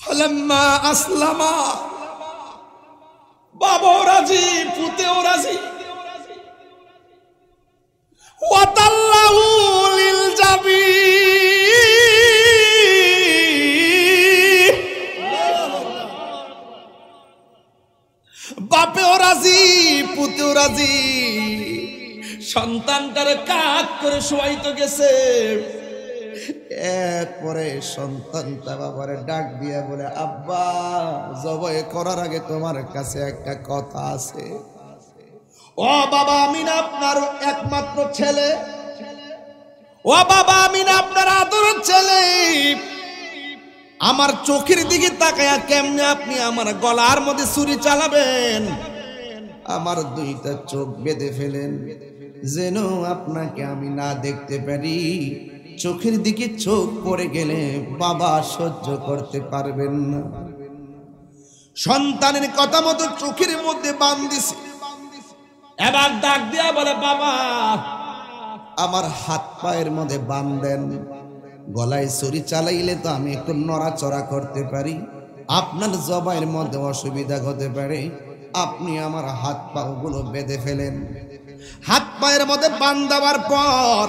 ফালাম্মা আসলামা, বাবাও রাজি, পুতেও রাজি। ওয়াতাল্লাহু লিল জাবিন, বাপেও রাজি, পুতেও রাজি। সন্তানটারে কাক করে শোয়াইতে গেছে। এরপরে সন্তানটা বাবারে ডাক দিয়া বলে, আব্বা, জবাই করার আগে তোমার কাছে একটা কথা আছে। ও বাবা, আমি না আপনার একমাত্র ছেলে। ও বাবা, আমি না আপনার আদরের ছেলে। আমার চোখের দিকে তাকায়া কেমনে আপনি আমার গলার মধ্যে ছুরি চালাবেন? আমার দুইটা চোখ বেঁধে ফেলেন, যেন আপনাকে আমি না দেখতে পারি। চোখের দিকে চোখ পড়ে গেলে বাবা সহ্য করতে পারবেন না। সন্তানের কথা মতো চোখের মধ্যে বাঁধ দিছে। এবার ডাক দিয়া বলে, বাবা, আমার হাত পায়ের মধ্যে বাঁধ দেন। গলায় ছুরি চালাইলে তো আমি একটু নড়াচড়া করতে পারি, আপনার জবাইয়ের মধ্যে অসুবিধা হতে পারে। আপনি আমার হাত পাগুলো বেঁধে ফেলেন। হাত পায়ের মধ্যে বাঁধ দেওয়ার পর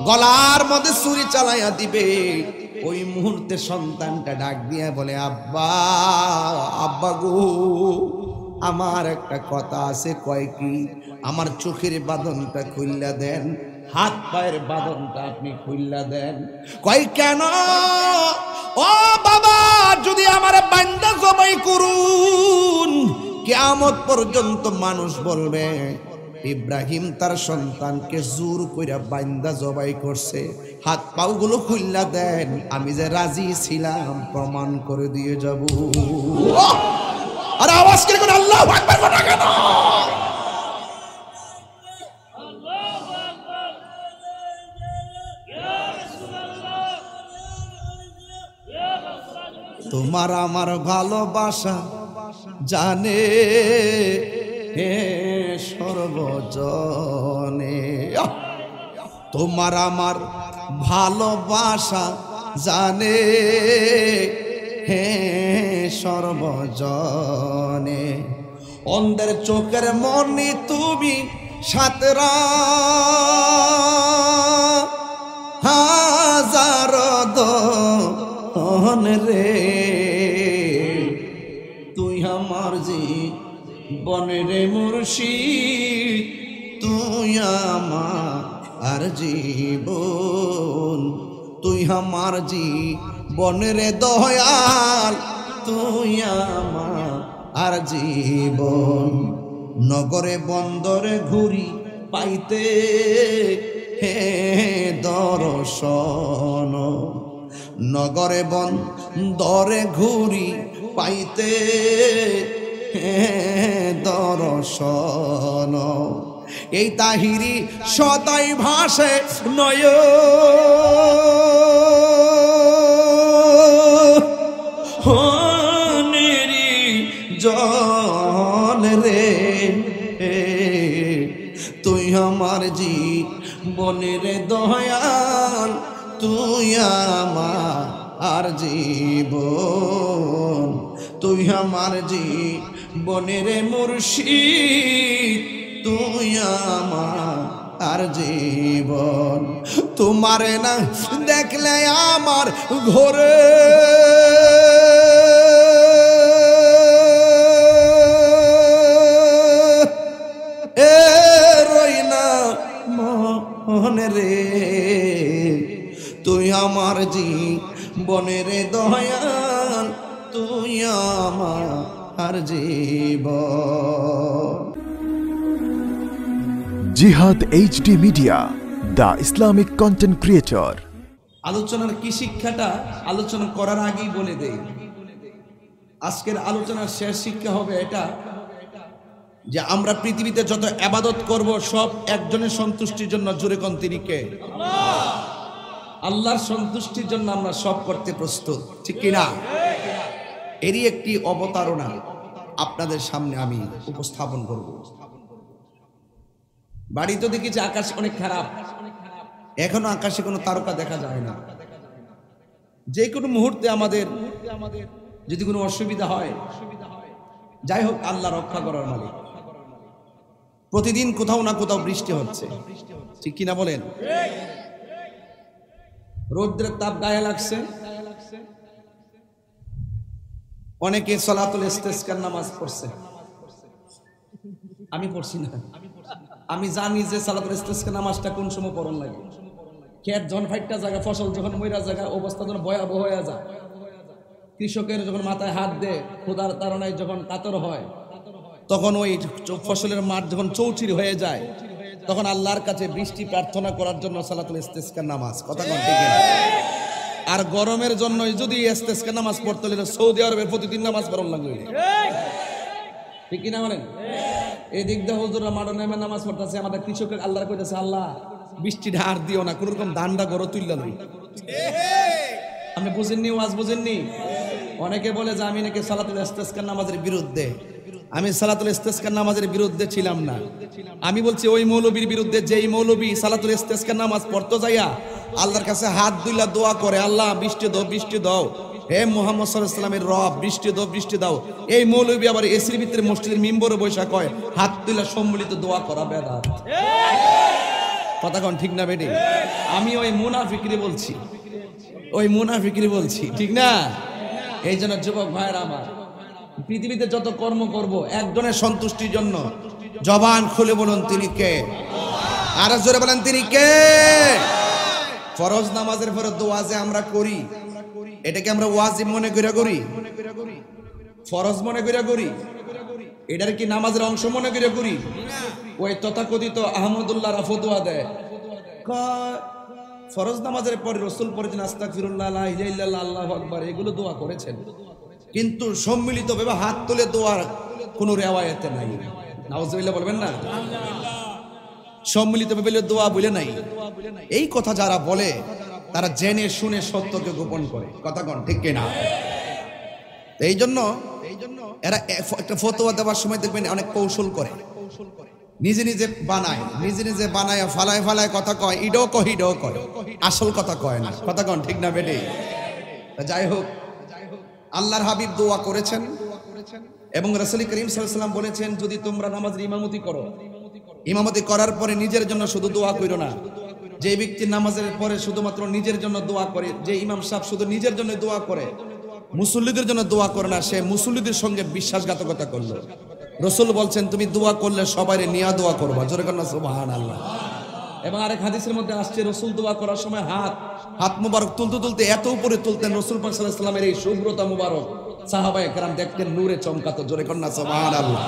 গলার মধ্যে ছুরি চালাইয়া দিবে। ওই মুহূর্তে সন্তানটা ডাক দিয়া বলে, আব্বা, আব্বা গো, আমার একটা কথা আছে। কয় কি? আমার চোখের বাঁধনটা খুইল্লা দেন, হাত পায়ের বাঁধনটা আপনি খুইল্লা দেন। কয় কেন? ও বাবা, যদি আমার বান্দা জবাই করুন, কিয়ামত পর্যন্ত মানুষ বলবে ইব্রাহিম তার সন্তানকে জোর কইরা বান্দা জবাই করছে। হাত পাগুলো খুইল্লা দেন, আমি যে রাজি ছিলাম প্রমাণ করে দিয়ে যাব। আর আওয়াজ করে কোন আল্লাহু আকবার বলা কেন? তোমার আমার ভালোবাসা জানে হে সর্বজনে। তোমার আমার ভালোবাসা জানে হে সর্বজনে। অন্ধের চোখের মনি তুমি, সাতরা হাজার দন রে। তুই আমার জীবনের মুর্শিদ, তুই আমার জীবন। তুই আমার জীবনের দয়াল, তুই আমার জীবন। নগরে বন্দরে ঘুরি পাইতে হে দর্শন। নগরে বন্দরে ঘুরি পাইতে হে দর্শন। এই তাহিরি সদাই ভাসে নয় জন রে। তুই আমার জীবনের দয়াল, তুই আমার জীবন। তুই আমার জীবনের মুর্শিদ, তুই আমার জীবন। তোমারে না দেখলে আমার ঘরে মনে রে। তুই আমার জীবনের দয়াল, তুই আমার জীবন। জিহাদ HD media, the Islamic content creator. আলোচনার কি শিক্ষাটা আলোচনা করার আগেই বলে দেই। আজকের আলোচনার শেষ শিক্ষা হবে এটা যে আমরা পৃথিবীতে যত ইবাদত করব সব একজনের সন্তুষ্টির জন্য। জোরে কোন তিনি কে? আল্লাহর সন্তুষ্টির জন্য আমরা সব করতে প্রস্তুত, ঠিক কিনা? এরই একটি অবতারণা আপনাদের সামনে আমি উপস্থাপন করব। বাড়িতে দেখেছি আকাশ অনেক খারাপ, এখনো আকাশে কোনো তারকা দেখা যায় না। যে কোনো মুহূর্তে আমাদের যদি কোনো অসুবিধা হয়, যাই হোক আল্লাহ রক্ষা করার মালিক। প্রতিদিন কোথাও না কোথাও বৃষ্টি হচ্ছে, ঠিক কিনা বলেন? রৌদ্রের তাপ গায়ে লাগছে, অনেকে সালাতুল ইস্তিসকার নামাজ পড়ছে। আমি পড়ছি না, আমি জানি যে সালাতুল ইস্তিসকার নামাজটা কোন সময় পড়ন লাগে। ক্ষেত যখন ফাইটটা জায়গা, ফসল যখন মইরা জায়গা, অবস্থা যখন ভয়াবহ হয়ে যায়, কৃষকের যখন মাথায় হাত দেয়, খোদার তাড়নায় যখন কাতর হয়, তখন ওই ফসলের মাঠ যখন চৌচির হয়ে যায়, তখন আল্লাহর কাছে বৃষ্টি প্রার্থনা করার জন্য সালাতুল ইস্তিসকার নামাজ। কথা কোন ঠিক না? আর গরমের জন্য যদি ইস্তিসকার নামাজ পড়তে হলে সৌদি আরবের প্রতিদিন নামাজ পড়ন লাগবে, ঠিক কিনা বলেন? এই দিক দিয়ে হুজুররা মাঠে নেমে নামাজ পড়তেছে, আমাদের কৃষকের আল্লাহর কইতেছে, আল্লাহ বৃষ্টিটা আর দিও না, কোন রকম ধানটা গড়ে তুললা নই। আপনি বুঝেননি, ওয়াজ বুঝেননি? অনেকে বলে যে আমি নাকি সালাতুল ইস্তিসকার নামাজের বিরুদ্ধে। আমি সালাতুল ইস্তিসকার নামাজের বিরুদ্ধে ছিলাম না। আমি বলছি ওই মৌলবীর বিরুদ্ধে, যেই মৌলবী সালাতুল ইস্তিসকার নামাজ পড়তে যাইয়া আল্লাহর কাছে হাত দুইলা দোয়া করে, আল্লাহ বৃষ্টি দাও, বৃষ্টি দাও, হে মুহাম্মদ সাল্লাল্লাহু আলাইহি ওয়াসাল্লামের রব বৃষ্টি দাও, বৃষ্টি দাও। এই মৌলবী আবার এসির ভিতরে মসজিদের মিম্বরে বসে কয় হাত তুইলা সম্মিলিত দোয়া করা বেদাত। কথা কোন ঠিক না বেটি? আমি ওই মুনাফিকরে বলছি, ওই মুনাফিকরে বলছি, ঠিক না? এই জন্য যুবক ভাইরা আমার, পৃথিবীতে যত কর্ম করব একজনের সন্তুষ্টির জন্য। জবান খুলে বলুন তিনি কে? আর জোরে বলেন তিনি কে? ফরজ নামাজের পরে দোয়া যে আমরা করি, এটাকে আমরা ওয়াজিব মনে করে করি, ফরজ মনে করে করি, এটার কি নামাজের অংশ মনে করে করি? ওই তথাকথিত আহমদুল্লাহ ফতোয়া দেয়, ফরজ নামাজের পরে রসুল পড়েছেন আস্তাগফিরুল্লাহ, লা ইলাহা ইল্লাল্লাহ, আল্লাহু আকবার, এগুলো দোয়া করেছেন, কিন্তু সম্মিলিত ভাবে হাত তুলে দোয়ার কোনো রেওয়ায়েতে নাই। নাউজুবিল্লাহ বলবেন না? সম্মিলিত ভাবে দোয়া বলে নাই। এই কথা যারা বলে তারা জেনে শুনে সত্যকে গোপন করে। কথা কোন ঠিক কিনা? এই জন্য এরা একটা ফতোয়া দেওয়ার সময় দেখবেন অনেক কৌশল করে, নিজে নিজে বানায়, নিজে নিজে বানায় ফালায় ফালায় কথা কয়, ইডো কয়, ইডো কয়, আসল কথা কয় না। কথা কোন ঠিক না বেটি? যাই হোক, আল্লাহর হাবিব দোয়া করেছেন এবং রাসূল করিম সাল্লাল্লাহু আলাইহি ওয়াসাল্লাম বলেছেন, যদি তোমরা নামাজের ইমামতি করো, ইমামতি করার পরে নিজের জন্য শুধু দোয়া করো না। যে ব্যক্তি নামাজের পরে শুধুমাত্র নিজের জন্য দোয়া করে, যে ইমাম সাহেব শুধু নিজের জন্য দোয়া করে, মুসল্লিদের জন্য দোয়া করে না, সে মুসল্লিদের সঙ্গে বিশ্বাসঘাতকতা করলো। রাসূল বলছেন তুমি দোয়া করলে সবাই নিয়ে দোয়া করবা। জোরে কর না সুবহানাল্লাহ। এবং আরেক হাদিসের মধ্যে আসছে, রাসূল দোয়া করার সময় হাত মুবারক তুলতে তুলতে এত উপরে তুলতেন, রাসূল পাক সাল্লাল্লাহু আলাইহি ওয়াসাল্লামের এই শুভ্রতা মুবারক সাহাবায়ে কেরাম দেখতেন নূরে চমকাতো। জোরে কর না সুবহানাল্লাহ।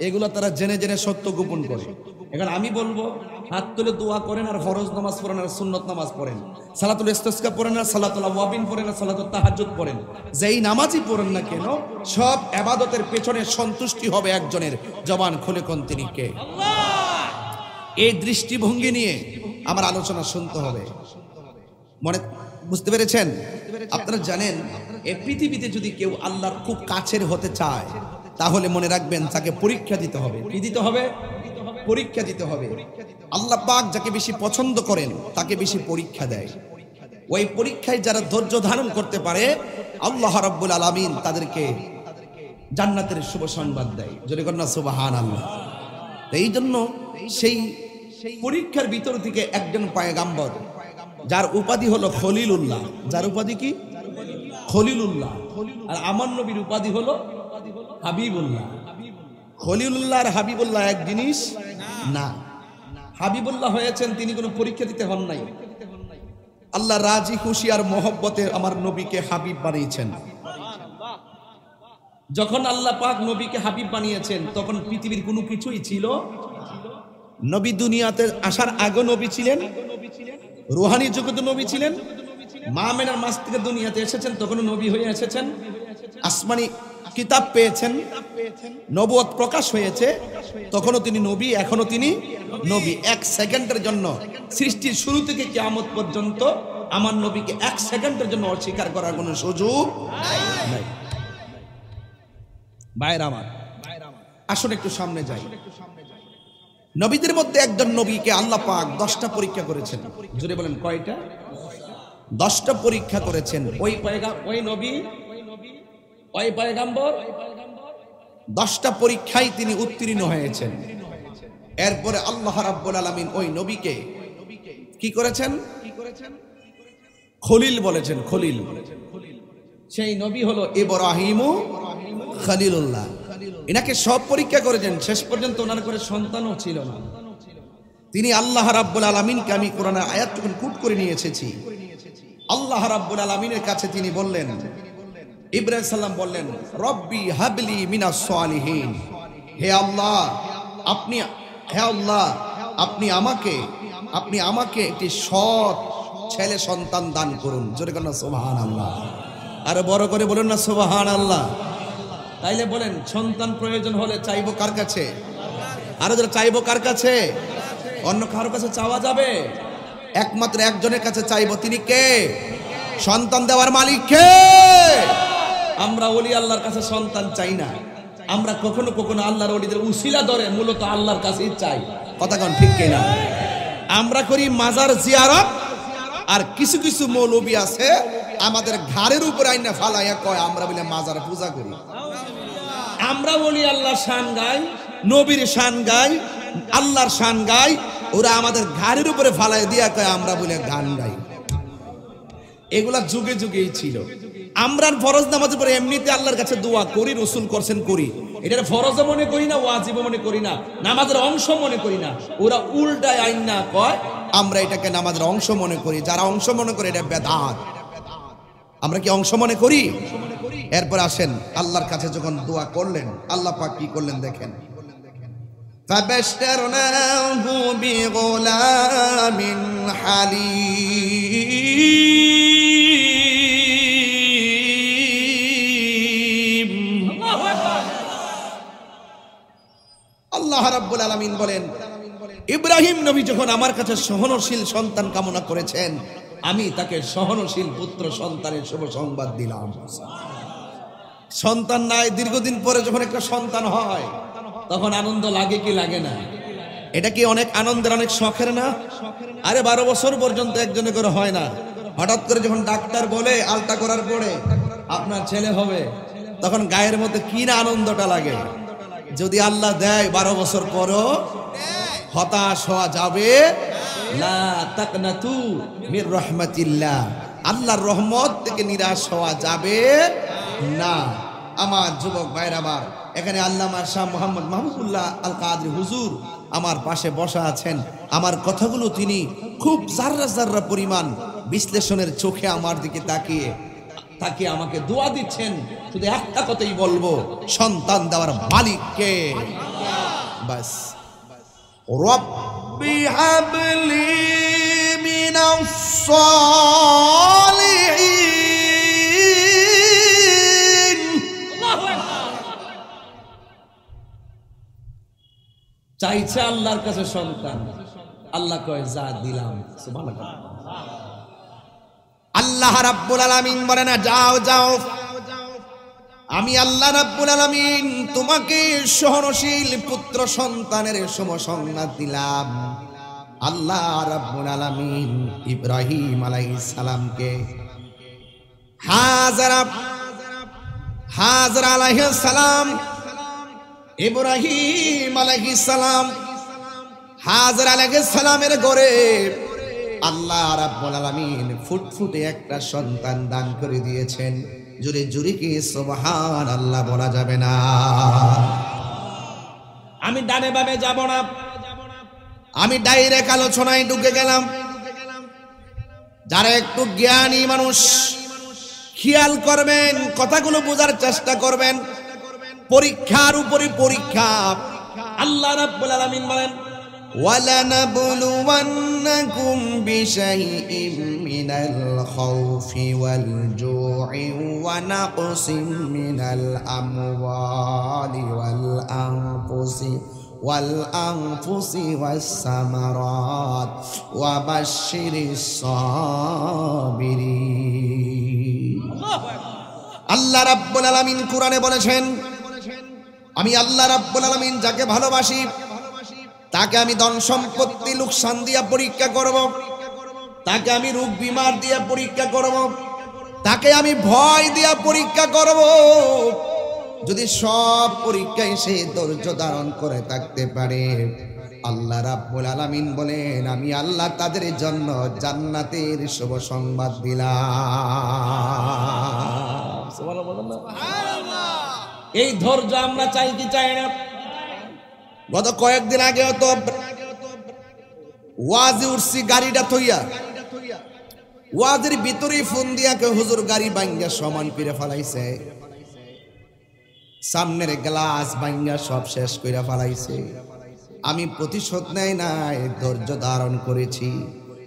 এগুলো তারা জেনে জেনে সত্য গোপন করে। এখন আমি বলবো, হাত তুলে দোয়া করেন আর ফরজ নামাজ পড়েন আর সুন্নত নামাজ পড়েন, সালাতুল ইস্তিসকা পড়েন আর সালাতুল আওয়াবিন পড়েন আর সালাতুল তাহাজ্জুদ পড়েন, যেই নামাজই পড়েন না কেন, সব ইবাদতের পেছনে সন্তুষ্টি হবে একজনের। জবান খুলে কোন তিনি কে? আল্লাহ। এই দৃষ্টিভঙ্গি নিয়ে আমার আলোচনা শুনতে হবে। মনে বুঝতে পেরেছেন? আপনারা জানেন, এই পৃথিবীতে যদি কেউ আল্লাহর খুব কাছের হতে চায়, তাহলে মনে রাখবেন তাকে পরীক্ষা দিতে হবে। কি দিতে হবে? পরীক্ষা দিতে হবে। আল্লাহ পাক যাকে বেশি পছন্দ করেন তাকে বেশি পরীক্ষা দেয়। ওই পরীক্ষায় যারা ধৈর্য ধারণ করতে পারে, আল্লাহ রাব্বুল আলামিন তাদেরকে জান্নাতের শুভ সংবাদ দেয়। জোরে কর না সুবহানাল্লাহ। এই জন্য সেই পরীক্ষার ভিতর থেকে একজন পয়গাম্বর, যার উপাধি হলো খলিলুল্লাহ, যার উপাধি কি? খলিলুল্লাহ। আর আমার নবীর উপাধি হলো হাবিবুল্লাহ। খলিলুল্লাহ আর হাবিবুল্লাহ এক জিনিস না। হাবিবুল্লাহ হয়েছেন তিনি কোনো পরীক্ষা দিতে হন নাই। আল্লাহ রাজি খুশি আর মহব্বতে আমার নবীকে হাবিব বানিয়েছেন। যখন আল্লাহ পাক নবীকে হাবিব বানিয়েছেন, তখন পৃথিবীর কোনো কিছুই ছিল। নবী দুনিয়াতে আসার আগে নবী ছিলেন, রুহানি জগতে নবী ছিলেন, মা মেনার মাস থেকে দুনিয়াতে এসেছেন, তখনও নবী হয়ে এসেছেন। আসমানি কিতাব পেয়েছেন, নবুয়ত প্রকাশ হয়েছে, তখনও তিনি নবী, এখনো তিনি নবী। এক সেকেন্ডের জন্য সৃষ্টির শুরু থেকে কিয়ামত পর্যন্ত আমার নবীকে এক সেকেন্ডের জন্য অস্বীকার করার কোনো সুযোগ নাই। ভাইরা আমার, আসুন একটু সামনে যাই। নবীদের মধ্যে একজন নবীকে আল্লাহ পাক 10টা পরীক্ষা করেছেন। জোরে বলেন কয়টা? 10টা পরীক্ষা করেছেন। ওই নবী ওই পয়গম্বর 10টা পরীক্ষায় তিনি উত্তীর্ণ হয়েছেন। এরপরে আল্লাহ রাব্বুল আলামিন ওই নবীকে কি করেছেন? খলিল বলেছেন। খলিল, সেই নবী হলো ইব্রাহিম খলিলুল্লাহ। এনাকে সব পরীক্ষা করেছেন, শেষ পর্যন্ত ওনার করে সন্তানও ছিল না। তিনি আল্লাহ রাব্বুল আলামিনকে, আমি কোরআনের আয়াতটুকু কোট করে নিয়ে এসেছি, আল্লাহ রাব্বুল আলামিনের কাছে তিনি বললেন, ইব্রাহিম সাল্লাম বললেন, রব্বি হাবলি মিনাস সালিহিন, হে আল্লাহ আপনি আমাকে একটি সৎ ছেলে সন্তান দান করুন। জোরে বলেন সুবহানাল্লাহ। আরো বড় করে বলুন না সুবহানাল্লাহ। তাইলে বলেন, সন্তান প্রয়োজন হলে চাইবো কার কাছে? আরো যারা চাইবো কার কাছে? অন্য কারোর কাছে চাওয়া যাবে? একমাত্র একজনের কাছে চাইবো, তিনি কে? সন্তান দেওয়ার মালিক কে? আমরা ওলি আল্লাহর কাছে সন্তান চাই না, আমরা কখনো কখনো আল্লাহর ওলিদের উসিলা ধরে মূলত আল্লাহর কাছেই চাই। কথা কোন ঠিক কিনা? আমরা করি মাজার জিয়ারত, আর কিছু কিছু মৌলবী আছে আমাদের ঘাড়ের উপর আইনা ফালাইয়া কয় আমরা বলে মাজার পূজা করি। আমরা বলি আল্লাহর শান গাই, নবীর শান গাই, আল্লাহর শান গাই, ওরা আমাদের ঘাড়ের উপরে ফালাই দিয়া কয় আমরা বলে গান গাই। এগুলা যুগে যুগেই ছিল। আমরা ফরজ নামাজের পরে এমনিতে আল্লাহর কাছে দোয়া করি, রসুল করছেন করি, এটার ফরজও মনে করি না, ওয়াজিবও মনে করি না, নামাজের অংশ মনে করি না। ওরা উল্টায় আইন না কয় আমরা এটাকে নামাজের অংশ মনে করি। যারা অংশ মনে করে এটা বেদাত। আমরা কি অংশ মনে করি? এরপর আসেন, আল্লাহর কাছে যখন দোয়া করলেন, আল্লাহ পাক কি করলেন দেখেন, ফাবাশশারনাহু বিগুলামিন হালিম। আল্লাহ রাব্বুল আলামিন বলেন, ইব্রাহিম নবী যখন আমার কাছে সহনশীল সন্তান কামনা করেছেন, আমি তাকে সহনশীল পুত্র সন্তানের শুভ সংবাদ দিলাম। সন্তান নাই, দীর্ঘদিন পরে যখন একটা সন্তান হয় তখন আনন্দ লাগে কি লাগে না? এটা কি অনেক আনন্দের, অনেক শখের না? আরে 12 বছর পর্যন্ত একজনে করে হয় না। হঠাৎ করে যখন ডাক্তার বলে আলতা করার পরে আপনার ছেলে হবে, তখন গায়ের মধ্যে কি না আনন্দটা লাগে। যদি আল্লাহ দেয় 12 বছর পরও হতাশ হওয়া যাবে লা তাকনাতু মির রাহমাতিল্লাহ, আল্লাহর রহমত থেকে নিরাশ হওয়া যাবে না। আমার যুবক ভাইরা, আমার এখানে আল্লামা শাহ মোহাম্মদ মাহবুবুল্লাহ আল কাদরি হুজুর আমার পাশে বসা আছেন। আমার কথাগুলো তিনি খুব জাররা জাররা পরিমাণ বিশ্লেষণের চোখে আমার দিকে তাকিয়ে আমাকে দোয়া দিচ্ছেন। শুধু একটা কথাই বলবো, সন্তান দেওয়ার মালিক কে? বাস, রব্বি হাবলি মিনাস সালিহিন। চাইছে আল্লাহর কাছে সন্তান, আল্লাহ কয় যা দিলাম। সুবহানাল্লাহ। আল্লাহ রাব্বুল আলামিন বলে না যাও যাও, আমি আল্লাহ রাব্বুল আলামিন তোমাকে সহনশীল পুত্র সন্তানের শুভ সংবাদ দিলাম। আল্লাহ রাব্বুল আলামিন ইব্রাহিম আলাইহিস সালামকে হাজরা আলাইহিস সালাম, ইব্রাহিম আলাইহিস সালাম, হাজরা আলাইহিস সালামের ঘরে আল্লাহ রাব্বুল আলামিন ফুটফুটে একটা সন্তান দান করে দিয়েছেন। জোরে জোরে কি সুবহানাল্লাহ বলা যাবে না? আমি ডানে বামে যাব না, আমি ডাইরেক্ট আলোচনায় ঢুকে গেলাম। যারা একটু জ্ঞানী মানুষ খেয়াল করবেন, কথাগুলো বোঝার চেষ্টা করবেন। পরীক্ষার উপরে পরীক্ষা। আল্লাহ রাব্বুল আলামিন বলেন, وَلَنَبْلُوَنَّكُمْ بِشَيْءٍ مِّنَ الْخَوْفِ وَالْجُوعِ وَنَقْصٍ مِّنَ الْأَمْوَالِ وَالْأَنفُسِ وَالثَّمَرَاتِ وَبَشِّرِ الصَّابِرِينَ। আল্লাহ রাব্বুল আলামিন কোরআনে বলেছেন, আমি আল্লাহ রাব্বুল আলামিন যাকে ভালোবাসি তাকে আমি ধন সম্পত্তি লোকসান দিয়া পরীক্ষা করব, তাকে আমি রোগ বিমার দিয়া পরীক্ষা করব, তাকে আমি ভয় দিয়া পরীক্ষা করব। যদি সব পরীক্ষায় সে ধৈর্য ধারণ করে থাকতে পারে, আল্লাহ রাব্বুল আলামিন বলেন আমি আল্লাহ তাদের জন্য জান্নাতের শুভ সংবাদ দিলাম। সুবহানাল্লাহ। এই ধৈর্য আমরা চাই কি চাই না? গত কয়েকদিন আগে তো ওয়াজে উঠছি গাড়িটা থইয়া, ওয়াজের ভিতরেই ফোন দিয়া কে হুজুর গাড়ি ভাঙ্গা সমান করে ফেলাইছে, সামনের গ্লাস ভাঙ্গা সব শেষ করে ফেলাইছে। আমি প্রতিশোধ নেই নাই, ধৈর্য ধারণ করেছি।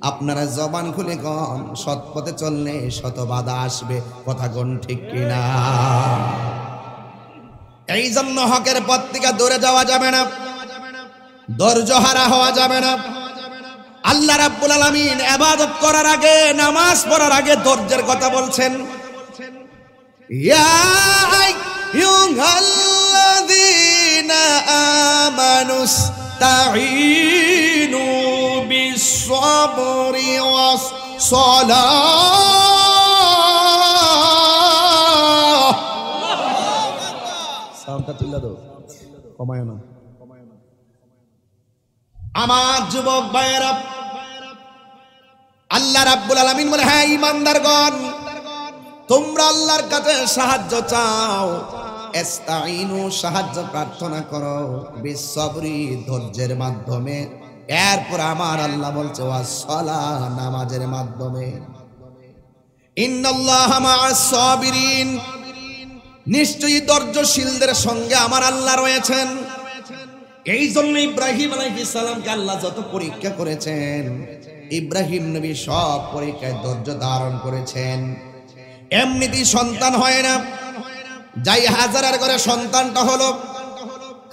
আপনারা জবান খুলে কন, সৎ পথে চললে শত বাধা আসবে, কথা কোন ঠিক কিনা? এই জন্য হকের পথ থেকে দূরে যাওয়া যাবে না, ধৈর্য হারা হওয়া যাবে না। আল্লাহ রাব্বুল আলামিন ইবাদত করার আগে, নামাজ পড়ার আগে ধৈর্যের কথা বলছেন। ইয়া আইয়ুহাল্লাযীনা আমানুস্তাঈনু বিস-সাবরি ওয়াস-সালাহ। সাউন্ডটা তুলে দাও, কমায় না। আমার যুবক ভাইয়েরা, আল্লাহ রাব্বুল আলামিন বলে হ্যাঁ ঈমানদারগণ, তোমরা আল্লাহর কাছে সাহায্য চাও, ইস্তাঈনু সাহায্য প্রার্থনা করো, বিস-সাবরি ধৈর্যের মাধ্যমে। এরপর আমার আল্লাহ বলছে ওয়াস-সালাহ নামাজের মাধ্যমে। ইন্নাল্লাহা মা'আস-সাবিরিন, নিশ্চয়ই ধৈর্যশীলদের সঙ্গে আমার আল্লাহ রয়েছেন। এই জন্য ইব্রাহিম আলাইহিস সালামকে আল্লাহ যত পরীক্ষা করেছেন, ইব্রাহিম নবী সব পরীক্ষায় ধৈর্য ধারণ করেছেন। এমনিতেই সন্তান হয় না, যাই হাজারার ঘরে সন্তানটা হলো,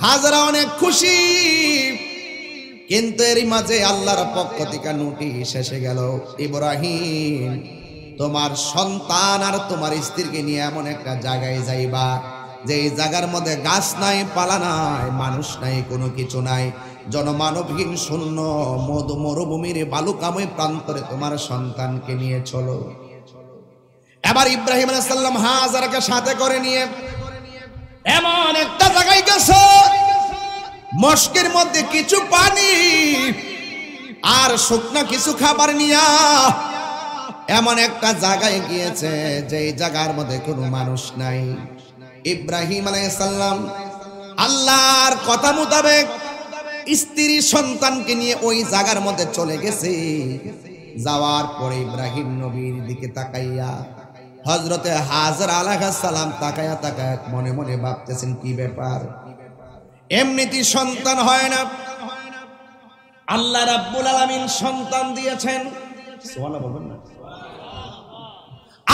হাজারা অনেক খুশি, কিন্তু এরই মাঝে আল্লাহর পক্ষ থেকে নোটিশ এসে গেল, ইব্রাহিম তোমার সন্তান আর তোমার স্ত্রীকে নিয়ে এমন একটা জায়গায় যাইবা যে এই জায়গার মধ্যে গাছ নাই, পালা নাই, মানুষ নাই, কোনো কিছু নাই, জনমানবহীন শূন্য মরুভূমির বালুকাময় প্রান্তরে তোমার সন্তানকে নিয়ে চলো। এবার ইব্রাহিম আলাইহিস সালাম হাজারকে সাথে করে নিয়ে এমন একটা জায়গায় গেছে, মস্কের মধ্যে কিছু পানি আর শুকনা কিছু খাবার নিয়া এমন একটা জায়গায় গিয়েছে যে জায়গার মধ্যে কোনো মানুষ নাই। ইব্রাহিম আলাইহিস সালাম আল্লাহর কথা মোতাবেক স্ত্রী সন্তানকে নিয়ে ওই জায়গার মধ্যে চলে গেছে। যাওয়ার পরে ইব্রাহিম নবীর দিকে তাকাইয়া হযরতে হাজরা আলাইহিস সালাম তাকায়া তাকায়া মনে মনে ভাবতেছেন কি ব্যাপার, এমনিতেই সন্তান হয় না, আল্লাহ রাব্বুল আলামিন সন্তান দিয়েছেন, সুবহানাল্লাহ বলবেন না?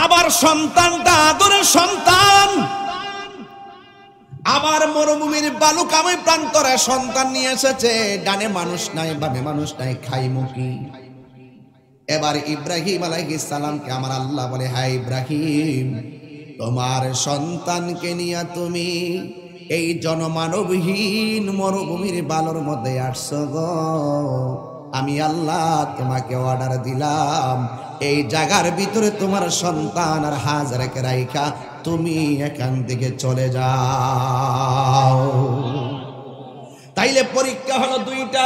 আবার সন্তানটা আদরের সন্তান, আবার মরুভূমির বালুকাময় প্রান্তরে সন্তান নিয়ে এসেছে, ডানে মানুষ নাই, বামে মানুষ নাই, খাইমুখী। এবার ইব্রাহিম আলাইহিস সালামকে আমার আল্লাহ বলে হ্যাঁ ইব্রাহিম, তোমার সন্তানকে নিয়ে তুমি এই জনমানবহীন মরুভূমির বালুর মধ্যে আসছো গো, আমি আল্লাহ তোমাকে অর্ডার দিলাম এই জায়গার ভিতরে তোমার সন্তান আর হাজারকে রাইখা তুমি এখান থেকে চলে যাও। তাইলে পরীক্ষা হলো দুইটা,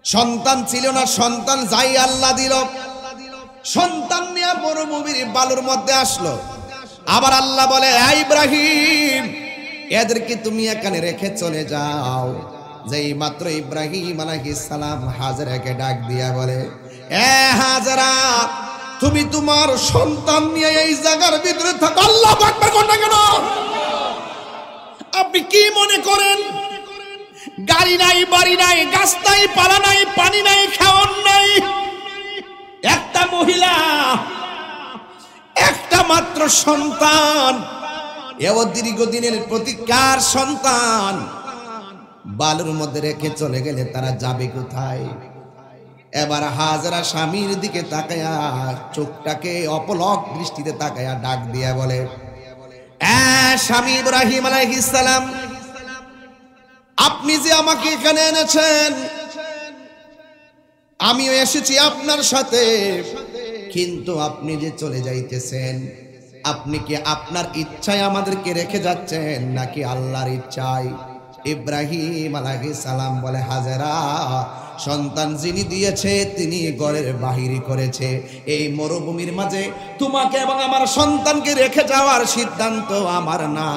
সন্তান ছিল না, সন্তান যাই আল্লাহ দিল, সন্তান নিয়ে মরুভূমির বালুর মধ্যে আসলো। আবার আল্লাহ বলে হে ইব্রাহিম, এদেরকে তুমি এখানে রেখে চলে যাও। যেই মাত্র ইব্রাহিম আলাইহিস সালাম হাজরাকে ডাক দিয়া বলে এ হাজরা, তুমি তোমার সন্তান নিয়ে এই জায়গার ভিতরে থাকো। আল্লাহু আকবার কোন না কেন? আপনি কি মনে করেন গাড়ি নাই, বাড়ি নাই, গাছ নাই, পালা নাই, পানি নাই, খাওয়ান নাই, একটা মহিলা, একটা মাত্র সন্তান, এও দীর্ঘদিনের প্রতীক্ষার সন্তান বালুর মধ্যে রেখে চলে গেলে তারা যাবে কোথায়? এবার হাজরা স্বামীর দিকে তাকায়া চোখটাকে অপলক দৃষ্টিতে তাকায়া ডাক দিয়া বলে এ স্বামী ইব্রাহিম আলাইহিস সালাম, আপনি যে আমাকে এখানে এনেছেন, আমিও এসেছি আপনার সাথে, কিন্তু আপনি যে চলে যাইতেছেন, আপনি কি আপনার ইচ্ছায় আমাদেরকে রেখে যাচ্ছেন নাকি আল্লাহর ইচ্ছায়? ইব্রাহিম আলাইহিস সালাম বলে, হাজেরা, সন্তান যিনি দিয়েছে তিনি ঘরের বাহিরে করেছে। এই মরুভূমির মাঝে তোমাকে এবং আমার সন্তানকে রেখে যাওয়ার সিদ্ধান্ত আমার না,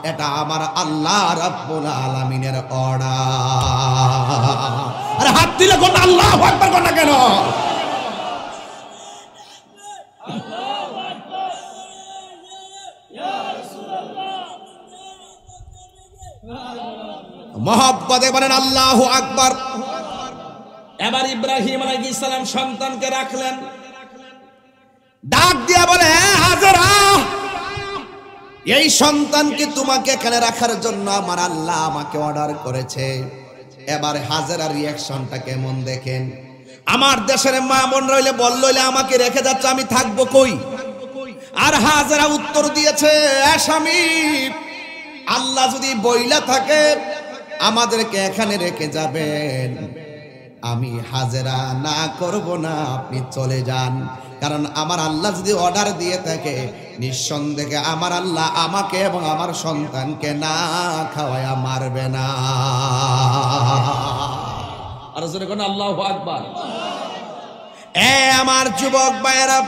এটা আমার আল্লাহ রাব্বুল আলামিনের অর্ডার। আরে হাত দিলে কোন আল্লাহু আকবার কোন না কেন? মহব্বতে বলেন আল্লাহু আকবার। এবার ইব্রাহিম আলাইহিস সালাম সন্তানকে রাখলেন, ডাক দিয়া বলে, হাজেরা, এই সন্তানকে তোমাকে এখানে রাখার জন্য আমার আল্লাহ আমাকে অর্ডার করেছে। এবার হাজেরার রিঅ্যাকশনটা কেমন দেখেন। আমার দেশের মা বোন রইলে বলল, আমাকে রেখে যাচ্ছে, আমি থাকবো কই? আর হাজেরা উত্তর দিয়েছে, স্বামী, আল্লাহ যদি বইলা থাকে আমাদেরকে এখানে রেখে যাবেন, আমি হাজেরা না করব না, আপনি চলে যান। কারণ আমার আল্লাহ যদি অর্ডার দিয়ে থাকে, নিঃসন্দেহে আমার আল্লাহ আমাকে এবং আমার সন্তানকে না খাওয়ায়া মারবে না। আর জোরে কোন আল্লাহু আকবার। আমার যুবক ভাইয়েরা,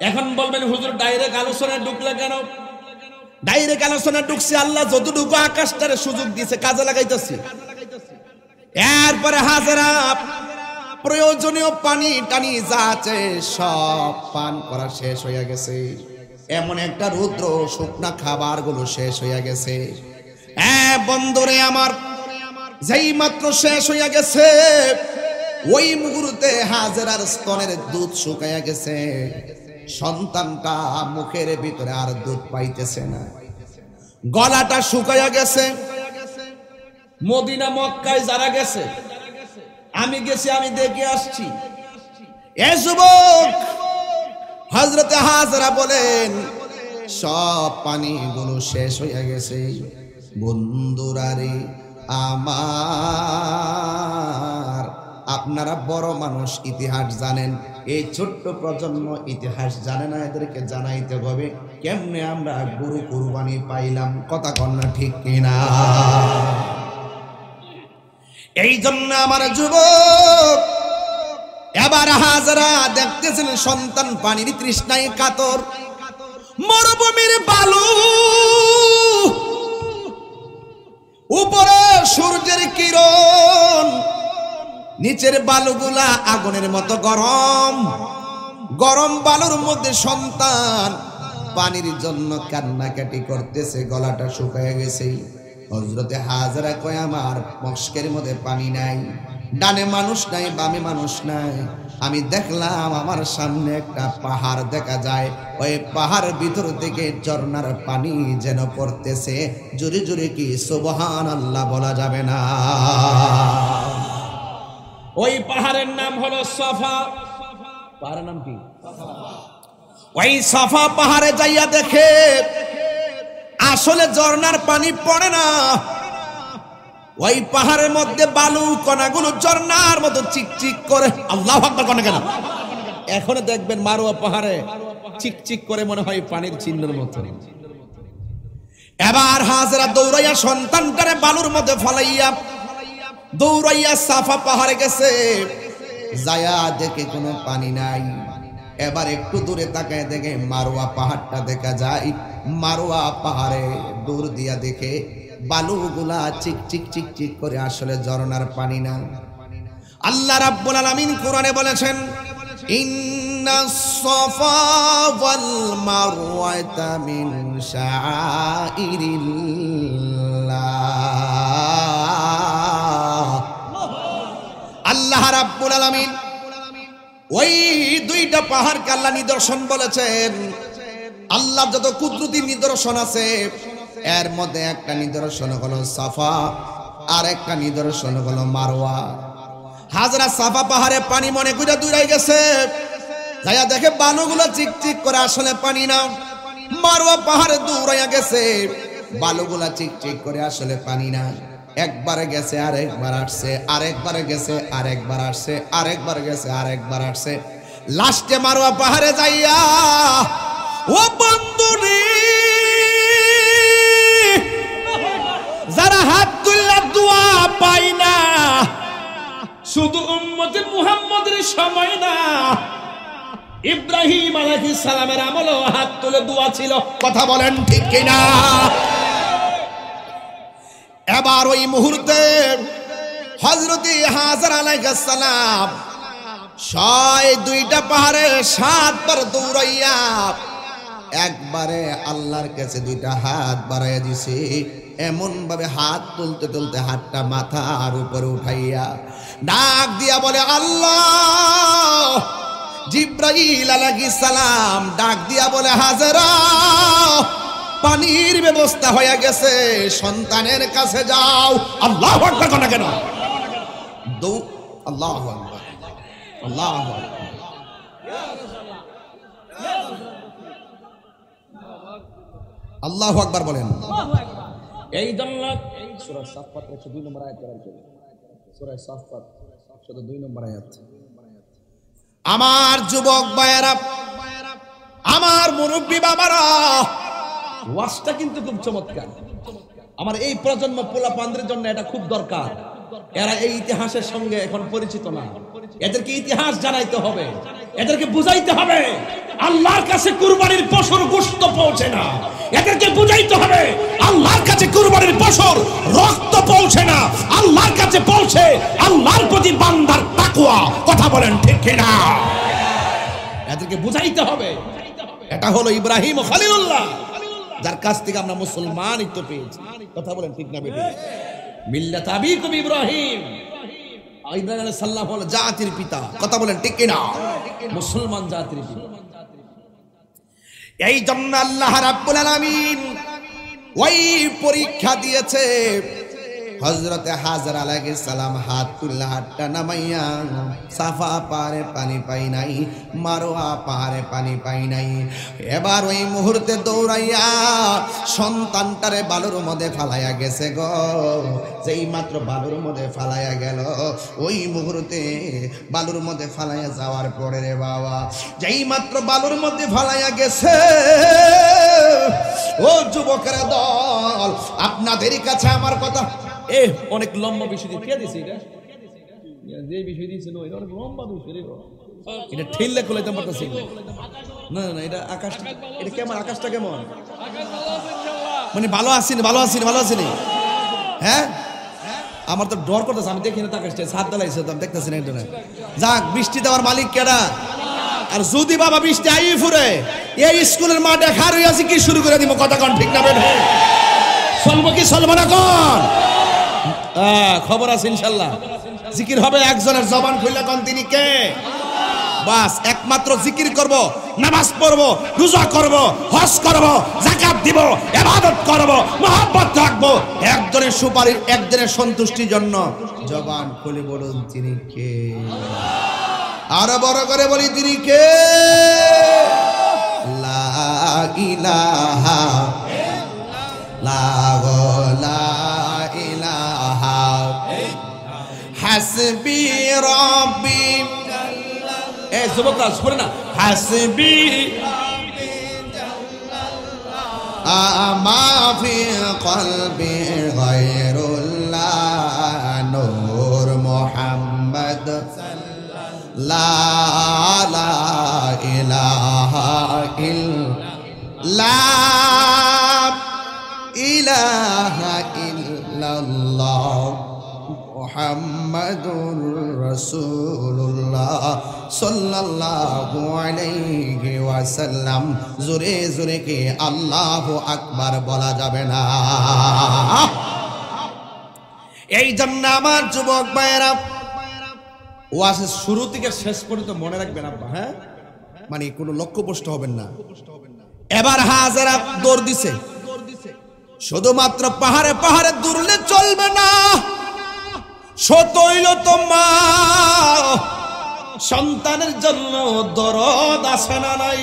এখন বলবেন হুজুর ডাইরেক্ট আলোচনায় ঢুকলে কেন? ডাইরেক্ট আলোচনা ঢুকছে, আল্লাহ যতটুকু আকাশটারে সুযোগ দিয়েছে কাজে লাগাইতেছি। এরপরে হাজেরা প্রয়োজনীয় পানি টানি যা আছে সব পান করা শেষ হয়ে গেছে। এমন একটা রুদ্র শুকনা খাবার গুলো শেষ হয়ে গেছে। বন্ধুরে আমার, যেই মাত্র শেষ হয়ে গেছে ওই মুহূর্তে হাজেরার স্তনের দুধ শুকাইয়া গেছে। সন্তানটা মুখের ভিতরে আর দুধ পাইতেছে না, গলাটা শুকাইয়া গেছে। মদিনা মক্কায় যারা গেছে, আমি গেছি, আমি দেখে আসছি। এ যুবক, হযরতে হাজেরা বলেন সব পানিগুলো শেষ হয়ে গেছে। বন্ধুরারে আমার, আপনারা বড় মানুষ, ইতিহাস জানেন, এই ছোট্ট প্রজন্ম ইতিহাস জানে না, এদেরকে জানাইতে হবে কেমনে আমরা গরু কুরবানি পাইলাম। কথা কন্যা ঠিক কিনা? এই জন্য আমার যুবক, এবার হাজেরা দেখতেছেন সন্তান পানির তৃষ্ণায় কাতর, মরুভূমির বালু, উপরে সূর্যের কিরণ, নিচের বালুগুলা আগুনের মতো গরম। গরম বালুর মধ্যে সন্তান পানির জন্য কান্নাকাটি করতেছে, গলাটা শুকিয়ে গেছে। হযরতে হাজেরা কয়, আমার মস্কের মধ্যে পানি নাই, ডানে মানুষ নাই, বামে মানুষ নাই। আমি দেখলাম আমার সামনে একটা পাহাড় দেখা যায়, ওই পাহাড়ের ভিতর থেকে ঝর্ণার পানি যেন পড়তেছে। জোরে জোরে কি সুবহানাল্লাহ বলা যাবে না? ওই পাহাড়ের নাম হলো সাফা। পাহাড়ের নাম কি? ওই সাফা পাহাড়ে যাইয়া দেখে আসলে ঝর্ণার পানি পড়ে না, ওই পাহাড়ের মধ্যে বালু কণাগুলো ঝর্ণার মতো চিকচিক করে। আল্লাহু আকবার কোন কেন? এখন দেখবেন মারোয়া পাহাড়ে চিকচিক করে, মনে হয় পানির চিহ্নের মতো। এবার হাজেরা দৌড়াইয়া সন্তানটারে বালুর মধ্যে ফলাইয়া দৌড়াইয়া সাফা পাহাড়ে গেছে। যায়া দেখে কোনো পানি নাই। এবার একটু দূরে তাকায় দেখে মারোয়া পাহাড়টা দেখা যায়। মারোয়া পাহাড়ে দূর দিয়া দেখে বালুগুলা চিকচিক চিকচিক করে, আসলে ঝর্ণার পানি না। আল্লাহ রাব্বুল আলামিন কোরআনে বলেছেন, ইন্নাস সাফা ওয়াল মারওয়াতা মিন শাআইরিল্লাহ। আল্লাহ রাব্বুল আলামিন ওই দুইটা পাহাড়কে আল্লাহ নিদর্শন বলেছেন। আল্লাহ যত কুদরতি নিদর্শন আছে, এর মধ্যে একটা নিদর্শন হলো সাফা, আর একটা নিদর্শন হলো মারওয়া। হাজরা সাফা পাহাড়ে পানি মনে করে দূরাই গেছে, যাইয়া দেখে বালুগুলো চিকচিক করে, আসলে পানি না। মারওয়া পাহাড়ে দৌড়াইয়া গেছে, বালুগুলা চিকচিক করে, আসলে পানি না। একবারে গেছে, আরেকবার আসছে, আরেকবার গেছে, আরেকবার আসছে, আরেকবার গেছে, আরেকবার আসছে। লাস্টে মারোয়া পাহাড়ে যাইয়া ও বন্ধুরে যারা হাত তুললা দোয়া পাই না, শুধু উম্মতে মুহাম্মদের সময় না, ইব্রাহিম আলাইহিস সালামের আমলও হাত তুলে দোয়া ছিল। কথা বলেন ঠিক কিনা? এবার ওই মুহূর্তে হযরতে হাজরা আলাইহিস সালাম 102টা পাহাড়ে 7 বার দৌড়াইয়া একবারে আল্লাহর কাছে 2টা হাত বাড়াইয়া দিছে। এমন ভাবে হাত তুলতে তুলতে হাতটা মাথার উপরে উঠাইয়া ডাক দিয়া বলে আল্লাহ। জিব্রাইল আলাইহিস সালাম ডাক দিয়া বলে হাজরা, পানির ব্যবস্থা হয়ে গেছে, সন্তানের কাছে যাও। আল্লাহু আকবার কোন কেন দৌ আল্লাহু আকবার, আল্লাহু আকবার। আল্লাহু আকবার বলেন। এই জন্য সূরা সাফফাত 102 নম্বর আয়াত পড়তে হবে। সূরা সাফফাত 102 নম্বর আয়াত। আমার যুবক ভাইয়েরা, আমার মুরব্বী বাবারা, ওয়াজটা কিন্তু খুব চমৎকার। আমার এই প্রজন্ম পোলাপানদের জন্য এটা খুব দরকার। এরা এই ইতিহাসের সঙ্গে এখন পরিচিত না, এদেরকে ইতিহাস জানাইতে হবে, এদেরকে বুঝাইতে হবে আল্লাহর কাছে কুরবানির পশুর গোশত পৌঁছে না। এদেরকে বুঝাইতে হবে আল্লাহর কাছে কুরবানির পশুর রক্ত পৌঁছে না, আল্লাহর কাছে পৌঁছে আল্লাহর প্রতি বান্দার তাকওয়া। কথা বলেন ঠিক কিনা? এদেরকে বুঝাইতে হবে। এটা হলো ইব্রাহিম খলিলুল্লাহ, যার কাছ থেকে আমরা মুসলমানিত্ব পেয়েছি। কথা বলেন ঠিক না বেটি? মিল্লাত আবিকুম ইব্রাহিম, ইব্রাহিম আলাইহিস সালাম হলো জাতির পিতা। কথা বলেন ঠিক কিনা? মুসলমান জাতির পিতা। এই জন্য আল্লাহ রাব্বুল আলামিন ওই পরীক্ষা দিয়েছে। হযরতে হাজরা আলাইহিস সালাম হাত তুললা, হাতটা নামাইয়া সাফা পাহাড়ে পানি পাই নাই, মারোয়া পাহাড়ে পানি পাই নাই। এবার ওই মুহূর্তে দৌড়াইয়া সন্তানটারে বালুর মধ্যে ফালাইয়া গেছে গো। যেই মাত্র বালুর মধ্যে ফালাইয়া গেল, ওই মুহূর্তে বালুর মধ্যে ফালাইয়া যাওয়ার পরে রে বাবা, যেই মাত্র বালুর মধ্যে ফালাইয়া গেছে, ও যুবকের দল, আপনাদের কাছে আমার কথা। অনেক লম্বা বিষয় দিয়ে কে দিছে এটা? যে বিষয় দিয়েছে না, এটা অনেক লম্বা বিষয় রে। এটা ঠেললে খোলাইতে পারতেছি না। না না, এটা আকাশটা, এটা কেমন? আকাশটা কেমন? মানে ভালো আসেনি, ভালো আসেনি, ভালো আসেনি। হ্যাঁ, আমার তো ডর করতেছে, আমি দেখি না আকাশটা, ছাদ দালাইছে তো আমি দেখতেছি না। এটা যাক, বৃষ্টি দেওয়ার মালিক কেডা? আর যদি বাবা বৃষ্টি আই ফুরে, এই স্কুলের মাঠে খার হয়ে আছে কি শুরু করে দিব। কথা কোন ঠিক না বেঠে? চলবো কি চলবো না কোন? খবর আছে ইনশাল্লাহ। জিকির হবে একজনের, জবান খুললে কোন তিনি কে? বাস একমাত্র জিকির করব, নামাজ পড়ব, রোজা করব, হজ করব, যাকাত দিব, ইবাদত করব, মহব্বত রাখবো একজনের সুপারিশ, একজনের সন্তুষ্টির জন্য। জবান খুলে বলুন তিনি কে? আরো বড় করে বলি তিনি কে? লা ইলাহা হাসবি রব্বি। এ যুবকরা শুনে না, হাসবি আমা ফি কলবি গায়রুল্লাহ নূর মুহাম্মদ লা ইলাহা ইল্লাল্লাহ ইলাহা ইল্লাল্লাহ মুহাম্মাদুর রাসূলুল্লাহ সাল্লাল্লাহু আলাইহি ওয়াসাল্লাম। জোরে জোরে কে আল্লাহু আকবার বলা যাবে না। এই জন্য আমার যুবক ভাইয়েরা, ওয়াজের শুরু থেকে শেষ পর্যন্ত মনে রাখবেন আব্বা। হ্যাঁ, মানে কোনো লক্ষ্যভ্রষ্ট হবেন না। এবার হাজরা দৌড় দিছে, শুধুমাত্র পাহাড়ে পাহাড়ে দৌড়লে চলবে না। সতইল তো মা, সন্তানের জন্য দরদ আসে না নাই।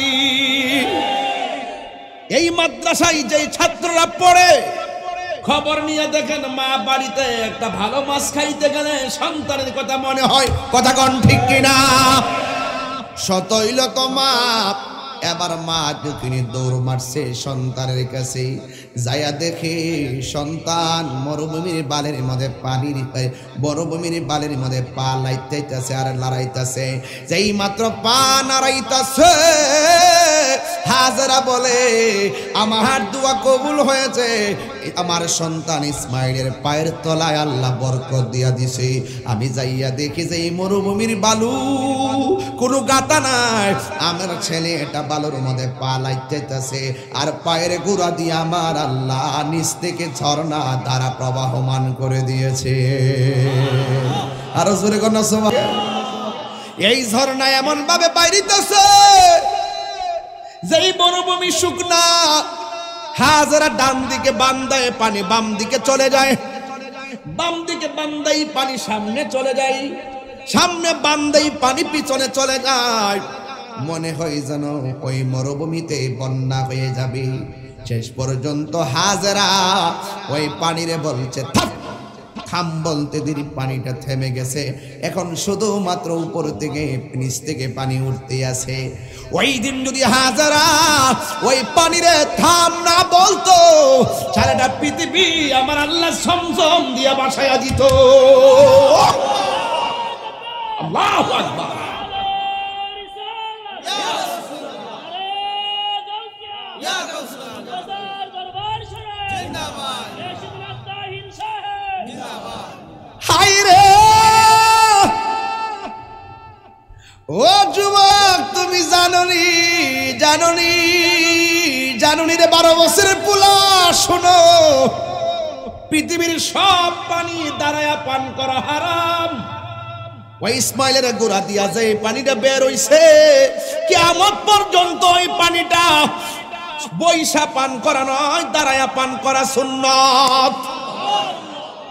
এই মাদ্রাসায় যে ছাত্ররা পড়ে, খবর নিয়ে দেখেন মা বাড়িতে একটা ভালো মাছ খাইতে গেলে সন্তানের কথা মনে হয়। কথা কোন ঠিক কিনা? শতইল তো মাপ। এবার মা দুঃখিনী দৌড় মারছে সন্তানের কাছে, যাইয়া দেখে সন্তান মরুভূমির বালের মধ্যে মরুভূমির বালের মধ্যে পা লাইতেছে আর লড়াইতেছে। যেই মাত্র পা নাড়াইতেছে হাজেরা বলে আমার দোয়া কবুল হয়েছে, আমার সন্তান ইসমাইলের পায়ের তলায় আল্লাহ বরকত দিয়া দিছে। আমি যাইয়া দেখি যে এই মরুভূমির বালু কোনো গাতা নাই, আমার ছেলে এটা বালুর মধ্যে পা লাইতেছে আর পায়ের গোড়া দিয়ে আমার আল্লাহ নিচ থেকে ঝর্ণা ধারা প্রবাহমান করে দিয়েছে। আরো জোরে কোন এই ঝর্ণা এমন ভাবে বাইরিতেছে যেই মরুভূমি শুকনা, হাজারা ডান দিকে বান্দায় পানি বাম দিকে চলে যায়, বাম দিকে বান্দাই পানি সামনে চলে যায়, সামনে বান্দাই পানি পিছনে চলে যায়। মনে হয় যেন ওই মরুভূমিতে বন্যা হয়ে যাবে। শেষ পর্যন্ত হাজেরা ওই পানিরে বলছে থাম থাম, বলতে দেরি পানিটা থেমে গেছে। এখন শুধুমাত্র উপর থেকে নিচ থেকে পানি উঠতে আছে। ওই দিন যদি হাজেরা ওই পানিরে থাম না বলতো, সারাটা পৃথিবী আমার আল্লাহ সমজম দিয়া বাসায়া দিত। আল্লাহু আকবার। ও যুবক তুমি জাননি জাননি জাননি রে 12 বছরের পোলা, শোনো পৃথিবীর সব পানি দাঁড়ায়া পান করা হারাম। ওই ইসমাইলের গোড়া দিয়া যে পানিটা বের হইছে, কিয়ামত পর্যন্ত ওই পানিটা বইসা পান করা নয়, দাঁড়ায়া পান করা সুন্নাত।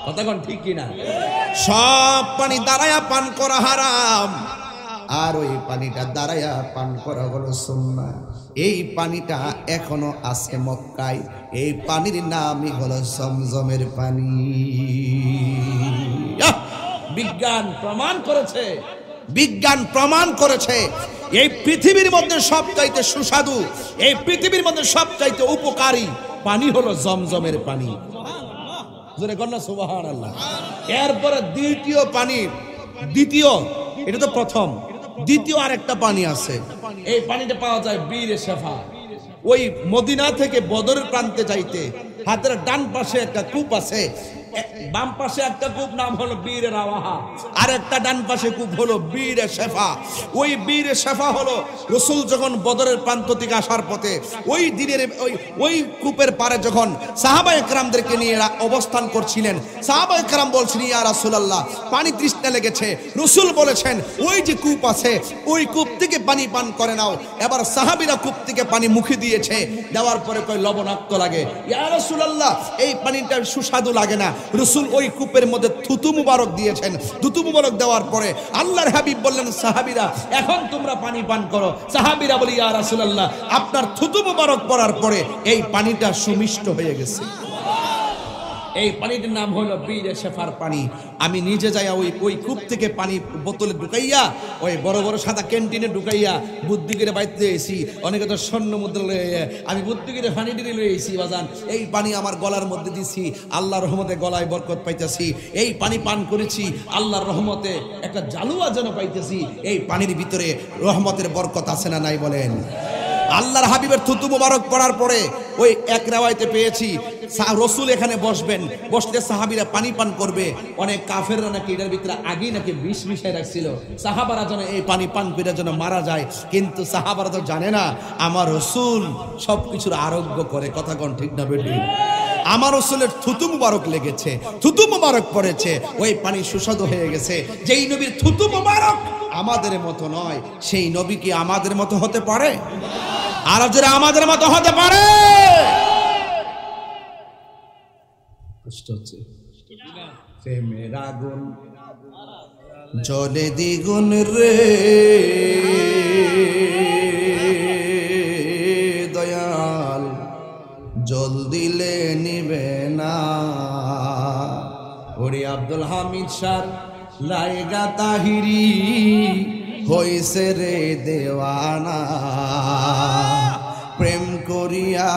কথা কোন ঠিক কিনা? সব পানি দাঁড়ায়া পান করা হারাম, আর ওই পানিটা দাঁড়ায়া পান করা হলো সুন্নাত। এই পানিটা এখনো আছে মক্কায়, এই পানির নামই হলো জমজমের পানি। বিজ্ঞান প্রমাণ করেছে, বিজ্ঞান প্রমাণ করেছে এই পৃথিবীর মধ্যে সবচাইতে সুস্বাদু, এই পৃথিবীর মধ্যে সবচাইতে উপকারী পানি হলো জমজমের পানি। জোরে কন্যা সুবহানাল্লাহ। এরপরে দ্বিতীয় পানি, দ্বিতীয়, এটা তো প্রথম, দ্বিতীয় আরেকটা পানি আছে। এই পানিটা পাওয়া যায় বীর শেফা। ওই মদিনা থেকে বদরের প্রান্তে যাইতে হাতের ডান পাশে একটা কূপ আছে, বাম পাশে একটা কূপ নাম হলো বীর রাওয়াহা, আর একটা ডান পাশে কূপ হলো বীর শেফা। ওই বীর শেফা হলো রাসূল যখন বদরের প্রান্ত থেকে আসার পথে ওই দিনের ওই কূপের পারে যখন সাহাবায়ে কেরামদেরকে নিয়ে অবস্থান করছিলেন, সাহাবায়ে কেরাম বলছেন ইয়া রাসূলুল্লাহ পানি তৃষ্ণা লেগেছে। রাসূল বলেছেন ওই যে কূপ আছে ওই কূপ থেকে পানি পান করে নাও। এবার সাহাবীরা কূপ থেকে পানি মুখে দিয়েছে, দেওয়ার পরে কই লবণাক্ত লাগে। ইয়া রাসূলুল্লাহ এই পানিটা সুস্বাদু লাগে না। রাসূল ওই কূপের মধ্যে থুতু মুবারক দিয়েছেন। থুতু মুবারক দেওয়ার পরে আল্লাহর হাবিব বললেন সাহাবীরা এখন তোমরা পানি পান করো। সাহাবীরা বলি ইয়া রাসূলুল্লাহ আপনার থুতু মুবারক পড়ার পরে এই পানিটা সুমিষ্ট হয়ে গেছে। এই পানিটার নাম হলো বীর শেফার পানি। আমি নিজে যাইয়া ওই কূপ থেকে পানি বোতলে ঢুকাইয়া ওই বড় বড় সাদা ক্যান্টিনে ঢুকাইয়া বুদ্ধি করে বাইতে এসি। অনেকে তো স্বর্ণ মুদ্রা লয়ে, আমি বুদ্ধি করে পানি দিয়ে লয়ে এসি বাজান। এই পানি আমার গলার মধ্যে দিছি, আল্লাহর রহমতে গলায় বরকত পাইতেছি। এই পানি পান করেছি, আল্লাহর রহমতে একটা জালুয়া যেন পাইতেছি। এই পানির ভিতরে রহমতের বরকত আছে না নাই বলেন? আল্লাহর হাবিবের থুতু মুবারক পড়ার পরে ওই এক রিওয়ায়াতে পেয়েছি রাসূল এখানে বসবেন, বসলে সাহাবীরা পানি পান করবে। অনেক কাফেররা নাকি এটার ভিতরে আগেই নাকি বিষ মিশাই রাখছিল, সাহাবারা যেন এই পানি পান করে যেন মারা যায়। কিন্তু সাহাবারা তো জানে না আমার রাসূল সবকিছুর আরোগ্য করে। কথা কোন ঠিক না বেটি? আমার রাসূলের থুতু মুবারক লেগেছে, থুতু মুবারক পড়েছে, ওই পানি সুস্বাদু হয়ে গেছে। যেই নবীর থুতু মুবারক আমাদের মতো নয়, সেই নবী কি আমাদের মতো হতে পারে? আর যারা আমাদের মতো হতে পারে? কষ্ট হচ্ছে। প্রেমের আগুন জ্বলে দ্বিগুণ রে দয়াল, জল দিলে নিবে না। ওরে আব্দুল হামিদ শাহ লাইগা তাহিরি হইছে রে দেওয়ানা, প্রেম করিয়া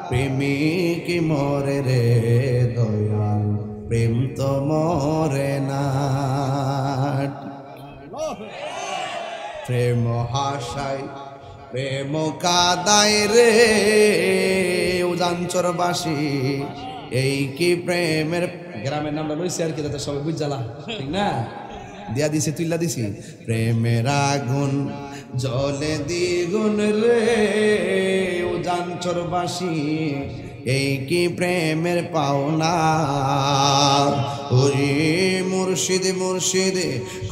প্রেমিক মরে রে দয়াল, প্রেম তো মরে না। প্রেম হাসায় প্রেম কাদায় রে উজানচরবাসী, এই কি প্রেমের গ্রামের নামটা লইছে আর কি, তাতে সবাই বুঝালা ঠিক না, দিয়া দিছি তুইলা দিছি। প্রেমের আগুন জলে দ্বিগুণ রে উজানচরবাসী, এই কি প্রেমের পাওনা। ওরে মুর্শিদ মুর্শিদ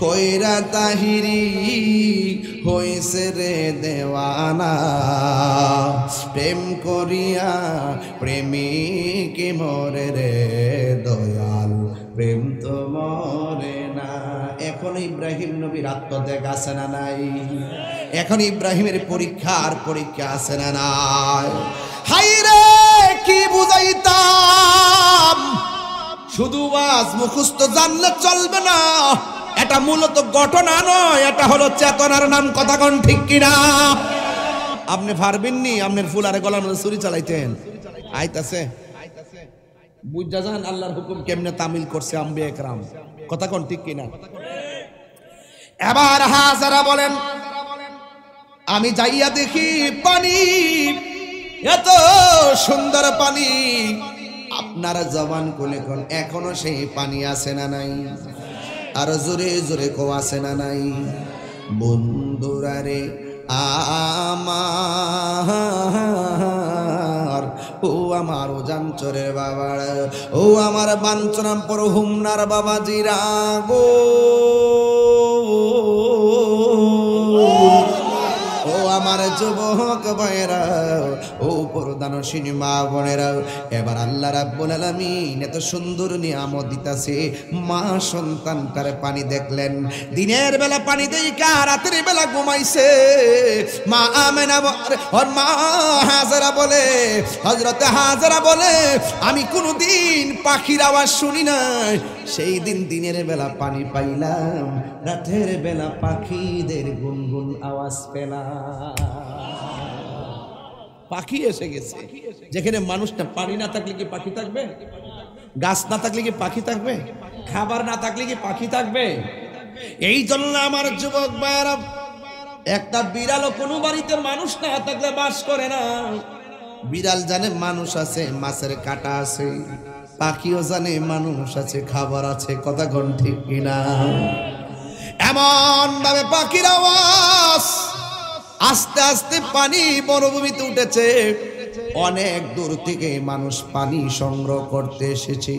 কইরা তাহিরি, হইছে রে দেওয়ানা, প্রেম করিয়া প্রেমিক মরে রে দয়াল, প্রেম তো মরে না। এখন ইব্রাহিম নবীর আত্মত্যাগ আছে না নাই? এখন ইব্রাহিমের পরীক্ষা আছে না নাই? হাইরে কি বুঝাইতাম, শুধু ওয়াজ মুখস্থ জানলে চলবে না, এটা মূলত ঘটনা নয়, এটা হলো চেতনার নাম। কথা কোন ঠিক কিনা? আপনি পারবেননি আপনার ফুলারে গলার মধ্যে ছুরি চালাইতেন, আইতাছে বুঝা যান আল্লাহর হুকুম কেমনে তামিল করছে আম্বিয়া একরাম। কথা কোন ঠিক কিনা? এবার হাজারা বলেন, আমি যাইয়া দেখি পানি, এত সুন্দর পানি, আপনার জবান কোলে কোন এখনো সেই পানি আছে না নাই? আর জোরে জোরে কো আছে না নাই? বন্ধুরা রে আমার, ও আমার উজানচরের বাবা, ও আমার বাঞ্চনামপুর হুমনার বাবাজিরা গো, ও আমার যুবক ভাইরা, ও পর্দানসিনী মা বোনেরা, এবার আল্লাহ রাব্বুল আলামিন এত সুন্দর নিয়ামত দিতাছে, মা সন্তানটারে পানি দেখলেন, দিনের বেলা পানি দেইকা রাতের বেলা ঘুমাইছে। মা আমেনা ওর মা হাজারা বলে, হযরতে হাজারা বলে, আমি কোনদিন পাখির আওয়াজ শুনি নাই, সেই দিন দিনের বেলা পানি পাইলাম, রাতের বেলা পাখিদের গুনগুন আওয়াজ পেলাম। পাখি এসে গেছে যেখানে মানুষটা, পানি না থাকলে কি পাখি থাকবে? গাছ না থাকলে কি পাখি থাকবে? খাবার না থাকলে কি পাখি থাকবে? এই জন্য আমার যুবক ভাইরা, একটা বিড়ালও কোনো বাড়িতে মানুষ না থাকলে বাস করে না। বিড়াল জানে মানুষ আছে, মাছের কাঁটা আছে, পাখিও জানে মানুষ আছে, খাবার আছে। কথা কোন ঠিক কিনা? এমন ভাবে পাখির আওয়াজ, আস্তে আস্তে পানি মরুভূমিতে উঠেছে, অনেক দূর থেকে মানুষ পানি সংগ্রহ করতে এসেছে,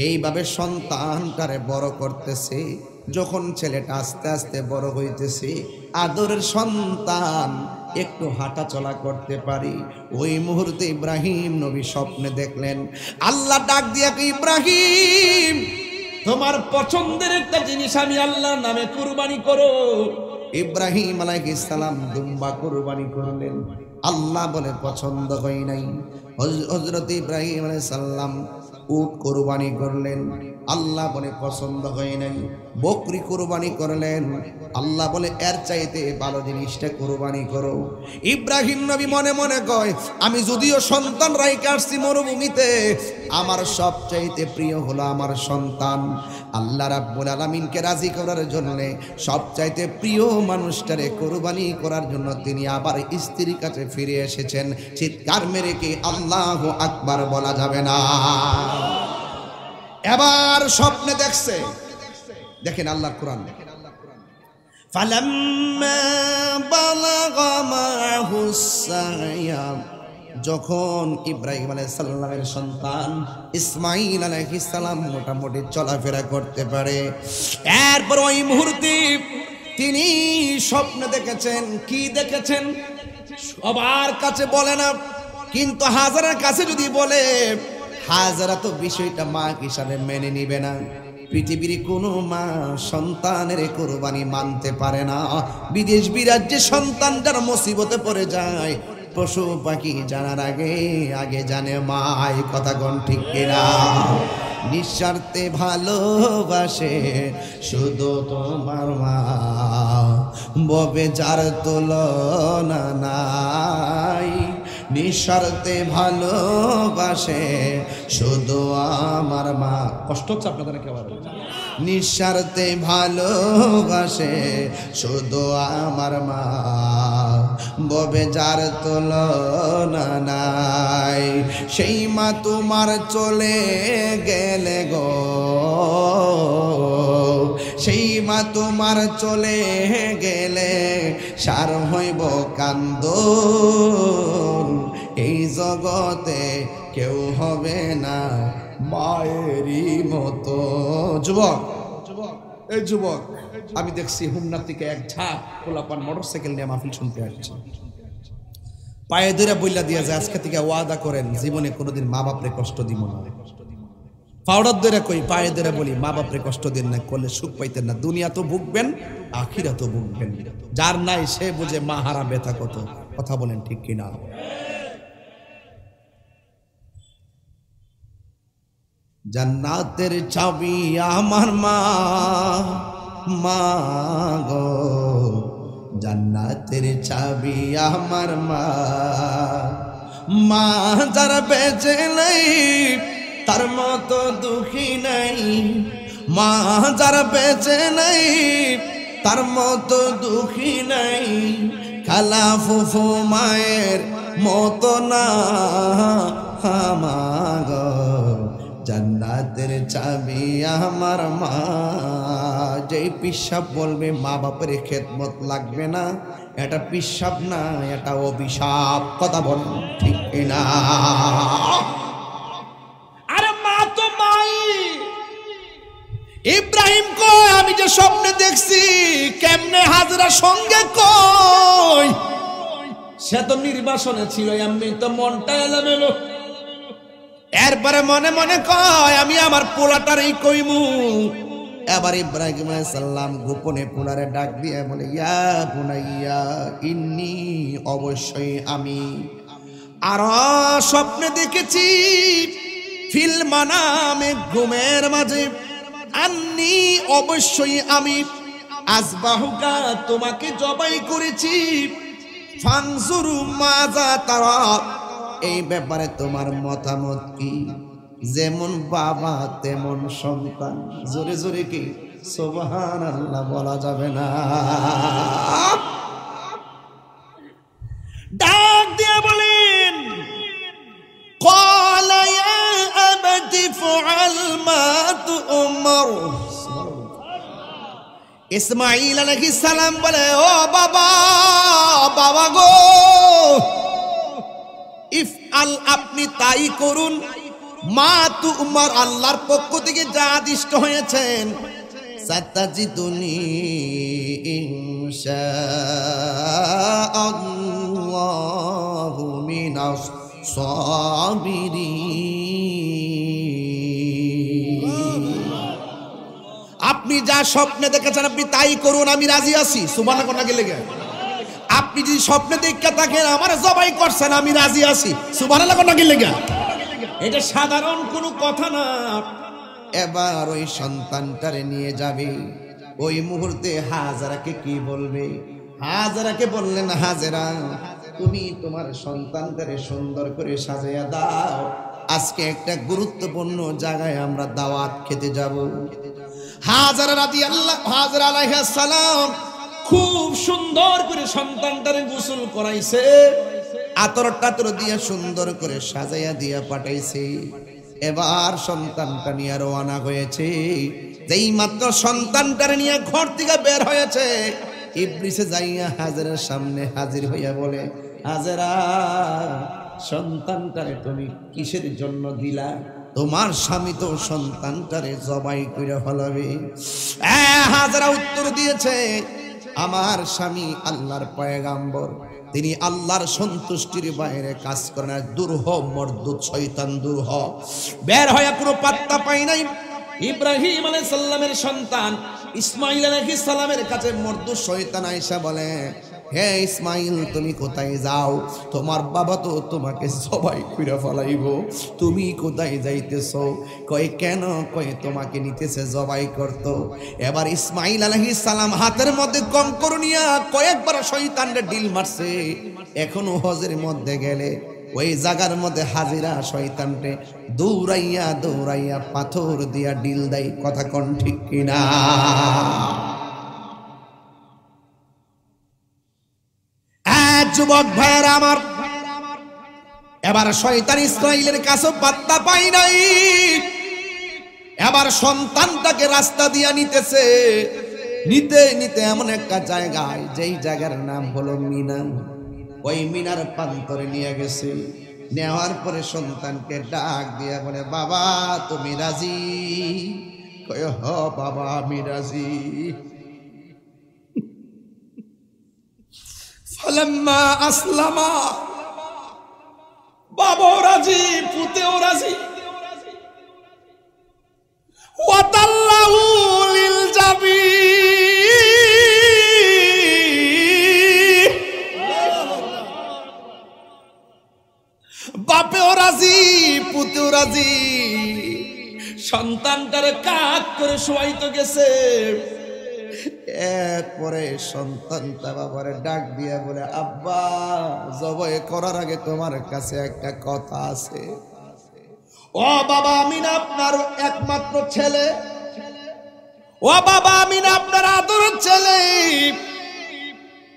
এইভাবে সন্তানটারে বড় করতেছে। যখন ছেলেটা আস্তে আস্তে বড় হইতেছে, আদরের সন্তান একটু হাঁটা চলা করতে পারি, ওই মুহূর্তে ইব্রাহিম নবী স্বপ্নে দেখলেন, আল্লাহ ডাক দিয়া কি, ইব্রাহিম তোমার পছন্দের একটা জিনিস আমি আল্লাহর নামে কুরবানি করো। ইব্রাহিম আলাইহিস সালাম দুম্বা কুরবানি করলেন, আল্লাহ বলে পছন্দ হয় নাই। হযরত ইব্রাহিম আলাইহিস সালাম উট কুরবানি করলেন, আল্লাহ বলে পছন্দ হয় নাই। বকরি কুরবানি করলেন, আল্লাহ বলে এর চাইতে ভালো জিনিসটা কুরবানি করো। ইব্রাহিম নবী মনে মনে কয়, আমি যদিও সন্তান রাইখে আসছি মরুভূমিতে, আমার সবচাইতে প্রিয় হলো আমার সন্তান। আল্লাহ রাব্বুল আলামিনকে রাজি করার জন্য সবচাইতে প্রিয় মানুষটারে কুরবানি করার জন্য তিনি আবার স্ত্রীর কাছে ফিরে এসেছেন। চিৎকার মেরে কি আল্লাহু আকবার বলা যাবে না? এবার স্বপ্নে দেখছে, দেখেন আল্লাহর কোরআন, ফালাম্মা বালাগা মাহুস সায়া, যখন ইব্রাহিম আলাইহিস সালামের সন্তান ইসমাঈল আলাইহিস সালাম মোটামুটি চলাফেরা করতে পারে, এরপর ওই মুহূর্তে তিনি স্বপ্ন দেখেছেন। কি দেখেছেন সবার কাছে বলে না, কিন্তু হাজারের কাছে যদি বলে, হাজারা তো বিষয়টা মা হিসাবে মেনে নিবে না। পৃথিবীর কোনো মা সন্তানের কুরবানি মানতে পারে না। বিদেশ বিরাজ্যে সন্তান যার মুসিবতে পড়ে যায়, পশু পাখি জানার আগে আগে জানে মা। কথা কোন ঠিক কিনা? নিঃস্বার্থে ভালোবাসে শুধু তোমার মা, ববে যার তুলনা নাই। নিঃস্বার্থে ভালোবাসে শুধু আমার মা। কষ্ট হচ্ছে আপনাদের একেবারে। নিঃস্বার্থে ভালোবাসে শুধু আমার মা, ববে যার তুলনা নাই। সেই মা তোমার চলে গেলে গো, সেই মা তোমার চলে গেলে সার হইব কান্দন। এই জগতে কেউ হবে না মায়েরই মতো। যুবক, এই যুবক, আমি দেখছি হুমনা থেকে এক ঝাঁক পোলাপান মোটরসাইকেল নিয়ে মাহফিল শুনতে আসছে। পায়ে ধরে বইলা দিয়া যায়, আজকে থেকে ওয়াদা করেন জীবনে কোনোদিন মা বাপরে কষ্ট দিব না। পাউডার ধরে কই, পায়ে ধরে বলি মা বাপরে কষ্ট দিন না, করলে সুখ পাইতেন না। দুনিয়া তো ভুগবেন, আখিরা তো ভুগবেন। যার নাই সে বুঝে মা হারা ব্যথা কত। কথা বলেন ঠিক কিনা? জান্নাতের চাবি আমার মা, মা গো জান্নাতের চাবি আমার মা। মা যারা বেঁচে নাই তার মতো দুঃখী নাই, মা যারা বেঁচে নাই তার মতো দুঃখী নাই। খালা ফুফু মায়ের মতো না মা গো জান্নাতের চাবি আমার মা। যেই পিসাব বলবে মা বাপের খেদমত লাগবে না, এটা পিসাব না, এটা অভিশাপ। কথা বল ঠিক না? আরে মা তো মাই। ইব্রাহিম কই আমি যে স্বপ্নে দেখছি, কেমনে হাজরা সঙ্গে কই, সে তো নির্বাসনে ছিল, এমনি তো মনটা এলোমেলো। এরপরে মনে মনে কয় আমি আমার পোলাটারই কইমু। এবার ইব্রাহিম আলাইহিস সালাম গোপনে পোলারে ডাক দিয়ে বলে, ইয়া বুনাইয়া ইন্নী, অবশ্যই আমি আর স্বপ্নে দেখেছি, ফিল মানামে ঘুমের মাঝে, আন্নী অবশ্যই আমি, আসবাহুকা তোমাকে জবাই করেছি, ফানজুরু মাজা তারা, এই ব্যাপারে তোমার মতামত কি? যেমন বাবা তেমন সন্তান। জোরে জোরে কি সুবহানাল্লাহ বলা যাবে না? ডাক দিয়ে বলেন, ক্বালা ইয়া আবাতি ফাআল মা তু'মার। ইসমাঈল আলাইহিস সালাম বলে, ও বাবা, বাবা গো, ইফআল আপনি তাই করুন, মা তু'মার আল্লাহর পক্ষ থেকে যা আদিষ্ট হয়েছেন, সাতাজিদুনি ইনশাআল্লাহু মিনাস সাবিরিন। আপনি যা স্বপ্নে দেখেছেন আপনি তাই করুন, আমি রাজি আছি। সুবহানাল্লাহ কোনা গেলে গে, আপনি যদি স্বপ্নে দেখে থাকেন আমার জবাই করছেন, আমি রাজি আছি। সুবহানাল্লাহ কোনা গেলে গে, এটা সাধারণ কোনো কথা না। এবার ওই সন্তানটারে নিয়ে যাবে, ওই মুহূর্তে হাজেরাকে কি বলবে? হাজেরাকে বললেন, হাজেরা তুমি তোমার সন্তানটারে সুন্দর করে সাজাইয়া দাও, আজকে একটা গুরুত্বপূর্ণ জায়গায় আমরা দাওয়াত খেতে যাব। হাজেরা হাজেরা আলাইহিস সালাম খুব সুন্দর করে সন্তানটারে গোসল করাইছে, আতর টাতর দিয়া সুন্দর করে সাজাইয়া দিয়া পাঠাইছে। এবার সন্তানটা নিয়ে রওনা হয়েছে। যেই মাত্র সন্তানটারে নিয়ে ঘর থেকে বের হয়েছে, ইবলিসে যাইয়া হাজেরার সামনে হাজির হইয়া বলে, হাজেরা সন্তানটারে তুমি কিসের জন্য দিলা? তোমার স্বামী তো সন্তানটারে জবাই করে ফেলাবে। হাজেরা উত্তর দিয়েছে, আমার স্বামী আল্লাহর পয়গাম্বর, তিনি আল্লাহর সন্তুষ্টির বাইরে কাজ করে না। দুরূহ মরদুদ শয়তান দুরূহ বের হয়ে পুরো পাত্তা পাই নাই। ইব্রাহিম আলাইহিস সালামের সন্তান ইসমাঈল আলাইহিস সালামের কাছে মরদুদ শয়তান আয়েশা বলে, ও হে ইসমাইল তুমি কোথায় যাও? তোমার বাবা তো তোমাকে সবাই কইরা ফলাইব, তুমি কোথায় যাইতেছো? কয় কেন? কয় তোমাকে নিতেছে জবাই করত। এবার ইসমাইল আলাইহিস সালাম হাতের মধ্যে কঙ্কর নিয়া কয়েকবার শয়তানরে ডিল মারছে। এখনো হজের মধ্যে গেলে ওই জায়গার মধ্যে হাজিরা শয়তানরে দৌড়াইয়া দৌড়াইয়া পাথর দিয়া ডিল দেয়। কথা কোন ঠিক কিনা? যুবক ভাইয়ের আমার, এবার শয়তান ইসরাইলের কাছে পাত্তা পাই নাই। এবার সন্তানটাকে রাস্তা দিয়া নিতেছে, নিতে নিতে এমন একটা জায়গায়, যেই জায়গার নাম হলো মিনা, ওই মিনার প্রান্তরে নিয়ে গেছে। নেওয়ার পরে সন্তানকে ডাক দিয়া বলে, বাবা তুমি রাজি? কয় হ বাবা আমি রাজি। ফালাম্মা আসলামা, বাবাও রাজি, পুতেও রাজি। ওয়াতাল্লাহু লিল জাবিন, বাপেও রাজি, পুতেও রাজি। সন্তানটারে কাক করে শোয়াইতে গেছে। এরপরে সন্তানটা বাবারে ডাক দিয়া বলে, আব্বা জবাই করার আগে তোমার কাছে একটা কথা আছে। ও বাবা আমি না আপনার একমাত্র ছেলে, ও বাবা আমি না আপনার আদরের ছেলে।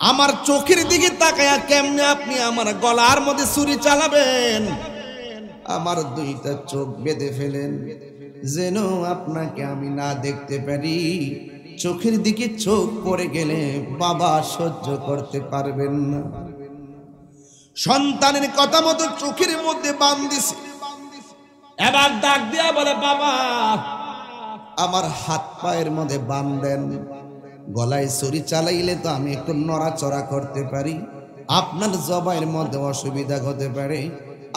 আমার চোখের দিকে তাকায়া কেমনে আপনি আমার গলার মধ্যে ছুরি চালাবেন? আমার দুইটা চোখ বেঁধে ফেলেন, যেন আপনাকে আমি না দেখতে পারি। চোখের দিকে চোখ পড়ে গেলে বাবা সহ্য করতে পারবেন না। সন্তানের কথা মতো চোখের মধ্যে বাঁধ দিছে। এবার ডাক দিয়া বলে, বাবা আমার হাত পায়ের মধ্যে বাঁধ দেন, গলায় ছুরি চালাইলে তো আমি একটু নড়াচড়া করতে পারি, আপনার জবাইয়ের মধ্যে অসুবিধা হতে পারে,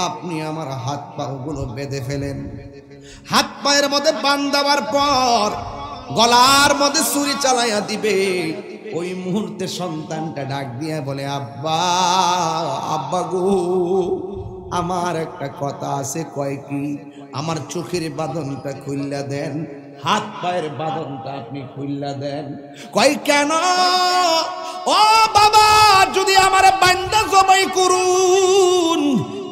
আপনি আমার হাত পাগুলো বেঁধে ফেলেন। হাত পায়ের মধ্যে বাঁধ দেওয়ার পর গলার মধ্যে ছুরি চালাইয়া দিবে। ওই মুহূর্তে সন্তানটা ডাক দিয়া বলে, আব্বা আব্বা গো আমার একটা কথা আছে। কয় কি? আমার চোখের বাঁধনটা খুইল্লা দেন, হাত পায়ের বাঁধনটা আপনি খুইল্লা দেন। কয় কেন? ও বাবা যদি আমার বান্দা জবাই করুন,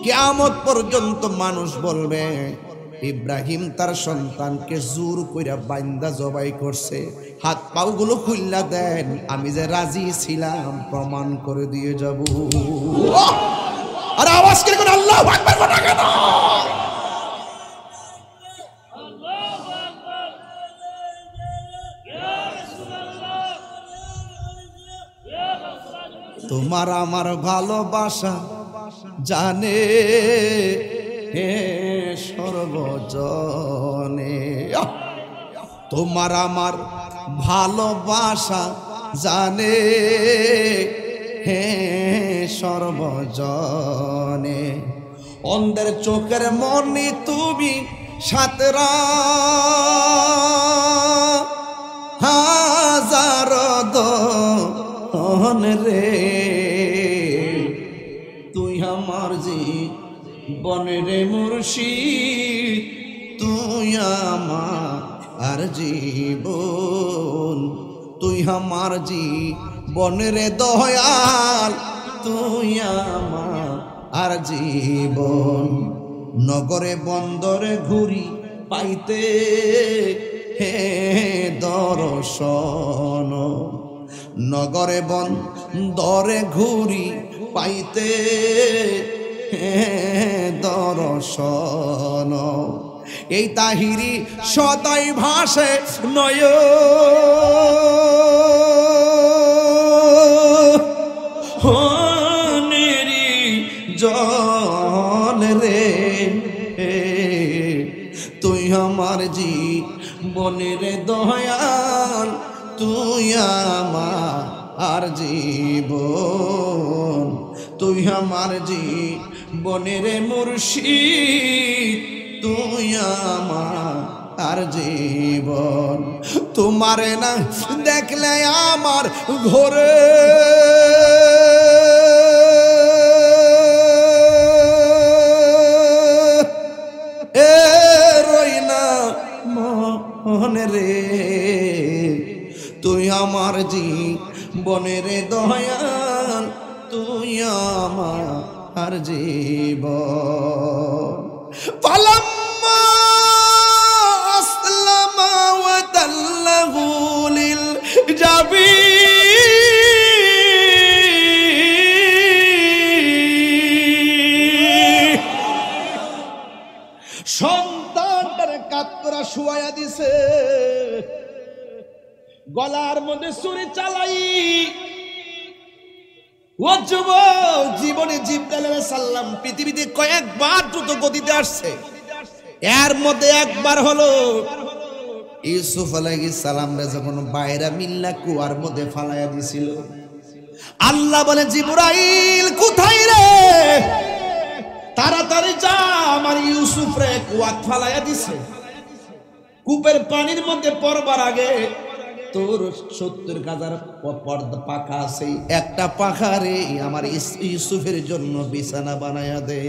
কিয়ামত পর্যন্ত মানুষ বলবে ইব্রাহিম তার সন্তানকে জোর কইরা বান্দা জবাই করছে, হাত পাগুলো খুইল্লা দেন, আমি যে রাজি ছিলাম প্রমাণ করে দিয়ে যাব। আর আওয়াজ করে কোন আল্লাহু আকবার বলা কেন? তোমার আমার ভালোবাসা জানে হে সর্বজনে, তোমার আমার ভালোবাসা জানে হে সর্বজনে। অন্ধের চোখের মনি তুমি সাতরা হাজার দন রে, তুই আমার জীবনের মুর্শিদ, তুই আমার জীবন, তুই আমার জীবনের দয়াল, তুই আমার জীবন। নগরে বন্দরে ঘুরি পাইতে হে দর্শন, নগরে বন্দরে ঘুরি পাইতে হে দর্শন। এই তাহিরি সদাই ভাসে নয় জল রে, তুই আমার জীবনের দয়াল, তুই আমার জীবন, তুই আমার জীবনের মুর্শিদ, তুই আমার জীবন। তোমারে না দেখলে আমার ঘরে রে, তুই আমার জীবনের দয়াল, তুই আমার জীবন। ফালাম্মা আসলামা ওয়া তাল্লাহু লিল জাবিন, সন্তানটারে কাত করা শুয়াইয়া দিছে, গলার মধ্যে ছুরি চালাই। ও যুবক, জীবনে জিবরাইল আলাইহিস সালাম পৃথিবীতে কয়েকবার দ্রুত গতিতে আসছে, এর মধ্যে একবার হলো ইউসুফ আলাইহিস সালাম রে যখন বাইরা মিল্লা কুয়ার মধ্যে ফালাইয়া দিছিল। আল্লাহ বলে, জিবরাইল কোথায় রে, তাড়াতাড়ি যা, আমার ইউসুফ রে কুয়াত ফালাইয়া দিছে। কূপের পানির মধ্যে পড়বার আগে তোর 70,000 পাখা আছে, একটা পাখারে আমার ইউসুফের জন্য বিছানা বানায়া দে।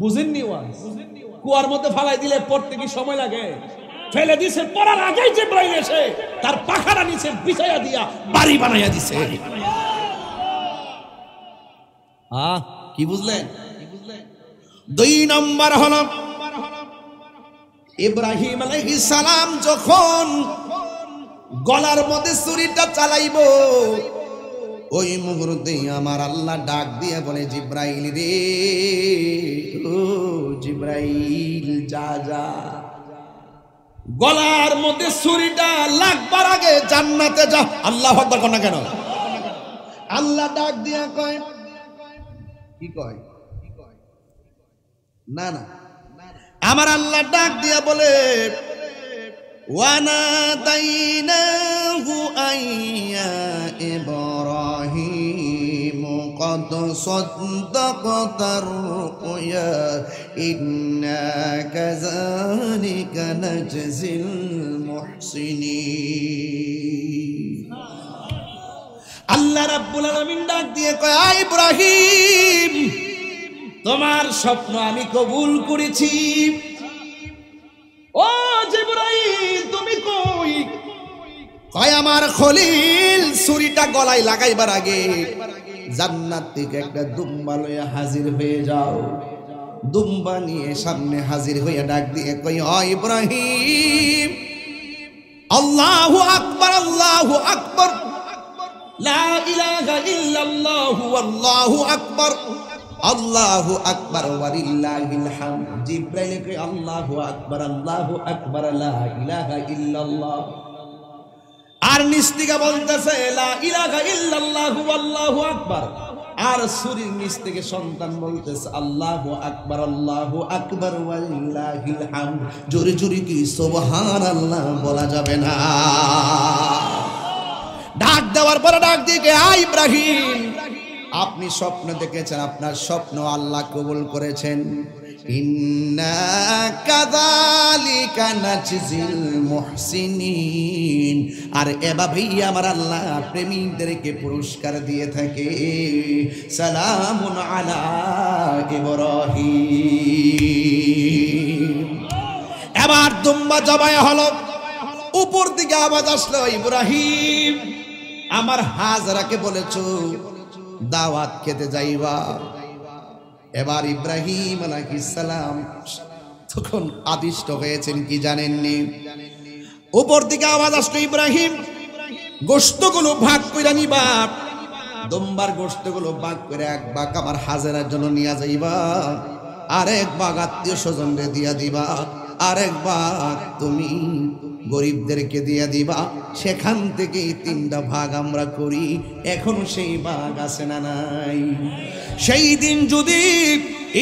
বুঝেননি? কুয়ার মধ্যে ফালাই দিলে পড়তে কি সময় লাগে? ফেলে দিছে, পড়ার আগেই জিবরাইল এসে তার পাখাটা নিচে বিছায়া দিয়া বাড়ি বানায়া দিছে। কি বুঝলেন? 2 নম্বর হলো ইব্রাহিম আলাইহিস সালাম যখন গলার মধ্যে ছুরিটা চালাইব, ওই মুহূর্তে আমার আল্লাহ ডাক দিয়ে বলে, জিবরাইল রে, ও জিবরাইল, যা যা, গলার মধ্যে ছুরিটা লাগবার আগে জান্নাতে যা। আল্লাহু আকবার কোন না কেন? আল্লাহ ডাক দিয়া কয়, কি কয়? না না, আমার আল্লাহ ডাক দিয়া বলে, ওয়ানাদাইনাহু আইয়া ইব্রাহিম কদ সাদ্দাকতার রুয়া ইন্না কাযালিকা নাজজিল মুহসিনিন। আল্লাহ রাব্বুল আলামিন ডাক দিয়ে কয়, আয় ইব্রাহিম, তোমার স্বপ্ন আমি কবুল করেছি। ও জিবরাইল, তুমি কই? কয়, আমার খলিল ছুরিটা গলায় লাগাইবার আগে জান্নাত থেকে একটা দুম্বা লইয়া হাজির হয়ে যাও। দুম্বা নিয়ে সামনে হাজির হইয়া ডাক দিয়ে কই, ও ইব্রাহিম, আল্লাহু আকবার, আল্লাহু আকবার, লা ইলাহা ইল্লাল্লাহু আল্লাহু আকবার, আল্লাহু আকবার ওয়ালিল্লাহিল হামদ। জিবরাইল কয়, আল্লাহু আকবার, আল্লাহু আকবার, লা ইলাহা ইল্লাল্লাহ। আর নিস্তিকা বলতেছে, লা ইলাহা ইল্লাল্লাহু আল্লাহু আকবার। আর ছুরির নিচ থেকে সন্তান বলতেছে, আল্লাহু আকবার, আল্লাহু আকবার ওয়ালিল্লাহিল হামদ। জোরে জোরে কি সুবহানাল্লাহ বলা যাবে না? ডাক দেওয়ার পরে ডাক দিয়ে, আয় ইব্রাহিম, আপনি স্বপ্ন দেখেছেন, আপনার স্বপ্ন আল্লাহ কবুল করেছেন। ইন্না কাযালিকা নাজজিল মুহসিনিন। আর এভাবেই আমার আল্লাহ প্রেমিকদেরকে পুরস্কার দিয়ে থাকে। সালামুন আলা ইব্রাহিম। এবার দুম্বা জবাই হলো, উপর দিকে আওয়াজ আসলো, ইব্রাহিম, আমার হাজরাকে বলেছো দাওয়াত খেতে যাইবা। এবার ইব্রাহিম আলাইহিস সালাম তখন আদিষ্ট হয়েছেন কি জানেননি? উপর দিকে আওয়াজ আসলো, ইব্রাহিম, গোশতগুলো ভাগ করে নিবা, দুম্বার গোশতগুলো ভাগ করে এক ভাগ আমার হাজেরার জন্য নিয়ে যাইবা, আরেক ভাগ আত্মীয় স্বজনরে দিয়া দিবা, আরেক ভাগ তুমি গরিবদেরকে দিয়ে দিবা। সেখান থেকে 3টা ভাগ আমরা করি। এখনো সেই ভাগ আছে না নাই? সেই দিন যদি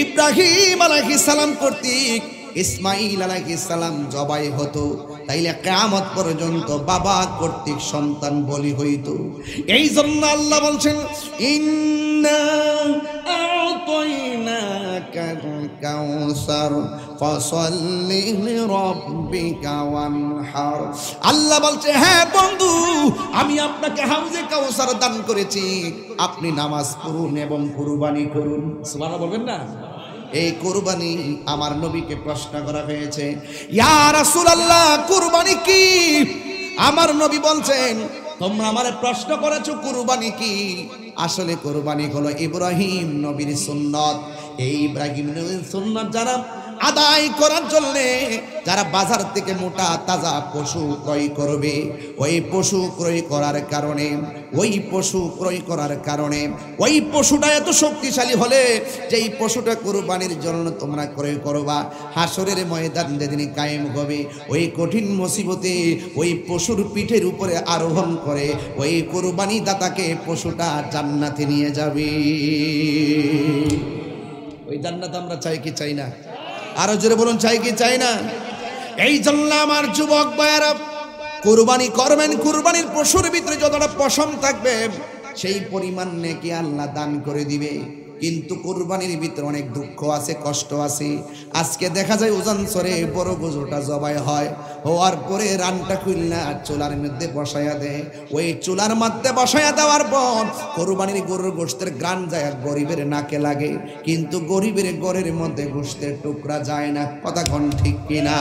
ইব্রাহিম আলাইহিস সালাম কর্তৃক ইসমাইল আলাইহিস সালাম জবাই হতো, তাইলে কিয়ামত পর্যন্ত বাবা কর্তৃক সন্তান বলি হইতো। এই জন্য আল্লাহ বলছেন, ইন্না আ'তাইনাকাল কাউসার ফাসাল্লি লিরাব্বিকা ওয়ানহার। আল্লাহ বলছে, হ্যাঁ বন্ধু, আমি আপনাকে হাউজে কাউসার দান করেছি, আপনি নামাজ পড়ুন এবং কুরবানি করুন। সুবহানাল্লাহ বলবেন না? এই কুরবানি আমার নবীকে প্রশ্ন করা হয়েছে, ইয়া রাসূলুল্লাহ কুরবানি কি? আমার নবী বলছেন, তোমরা আমারে প্রশ্ন করেছো কুরবানি কি? আসলে কুরবানি হলো ইব্রাহিম নবীর সুন্নাত। এই ইব্রাহিম নবীর সুন্নাত যারা আদায় করার জন্য যারা বাজার থেকে মোটা তাজা পশু ক্রয় করবে, ওই পশু ক্রয় করার কারণে ওই পশুটা এত শক্তিশালী হলে যে এই পশুটা কুরবানির জন্য তোমরা ক্রয় করবা, হাসরের ময়দান যেদিন কায়েম হবে, ওই কঠিন মুসিবতে ওই পশুর পিঠের উপরে আরোহণ করে ওই কুরবানি দাতাকে পশুটা জান্নাতে নিয়ে যাবে। ওই জান্নাত আমরা চাই কি চাই না? আরো জোরে বলুন, চাই কি চাই না? এই জন্য আমার যুবক ভাইয়েরা কুরবানি করবেন। কুরবানির পশুর ভিতরে যতটা পশম থাকবে সেই পরিমাণ নেকি আল্লাহ দান করে দিবে। কিন্তু কুরবানির ভিতরে অনেক দুঃখ আছে, কষ্ট আছে। আজকে দেখা যায় ওজন সরে বড় গরুটা জবাই হয়, হওয়ার পরে রানটা খুলনা চুলার মধ্যে বসায়া দেয়। ওই চুলার মধ্যে বসায়া দেওয়ার পর কুরবানির গরুর গোশতের গ্রান যায় গরিবের নাকে লাগে, কিন্তু গরিবের ঘরের মধ্যে গোশতের টুকরা যায় না। কথা কোন ঠিক কিনা?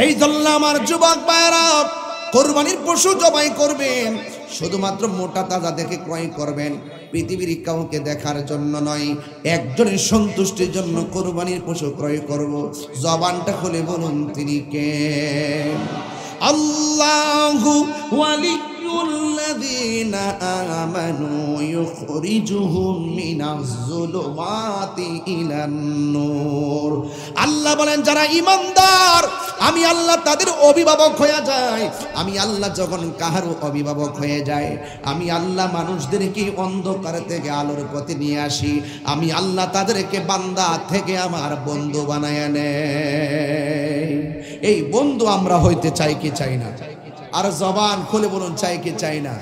এই জন্য আমার যুবক ভাইরা কুরবানির পশু জবাই করবেন, শুধুমাত্র মোটা তাজা দেখে ক্রয় করবেন। পৃথিবীর কাউকে দেখার জন্য নয়, একজনের সন্তুষ্টির জন্য কুরবানির পশু ক্রয় করব। জবানটা খুলে বলুন তিনি কে? আল্লাহু ওয়ালিয়ুল্লাযীনা আমানু ইউখরিজুহুম মিনাজ যুলুমাতি ইলান নূর। আল্লাহ বলেন যারা ঈমানদার আমি আল্লাহ তাদের অভিভাবক হয়ে যায়। আমি আল্লাহ যখন কাহারও অভিভাবক হয়ে যায়, আমি আল্লাহ মানুষদেরকে অন্ধকার থেকে আলোর পথে নিয়ে আসি। আমি আল্লাহ তাদেরকে বান্দা থেকে আমার বন্ধু বানায় নেয়। এই বন্ধু আমরা হইতে চাই কি চাই না? আর জবান খুলে বলুন, চাই কি চাই না?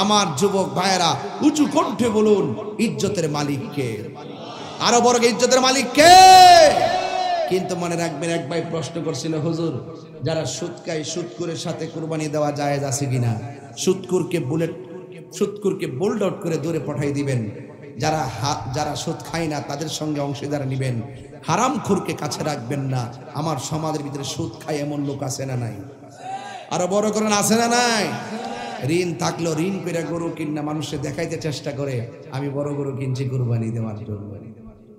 আমার যুবক ভাইয়েরা উঁচু কণ্ঠে বলুন, ইজ্জতের মালিক কে? আরো বড় ইজ্জতের মালিক কে? কিন্তু মনে রাখবেন, এক ভাই প্রশ্ন করছিল, হুজুর যারা সুদ খায় সুদকুরের সাথে কুরবানি দেওয়া জায়েজ আছে কিনা? সুদকুরকে বোল্ড আউট করে দূরে পাঠাই দিবেন। যারা সুদ খায় না তাদের সঙ্গে অংশীদার নেবেন। হারামখোরকে কাছে রাখবেন না। আমার সমাজের ভিতরে সুদ খায় এমন লোক আছে না নাই? আরো বড় করেন, আছে না নাই? ঋণ থাকলেও ঋণ পেরে গরু কিনা মানুষে দেখাইতে চেষ্টা করে, আমি বড় গরু কিনছি কুরবানি দেওয়ার জন্য।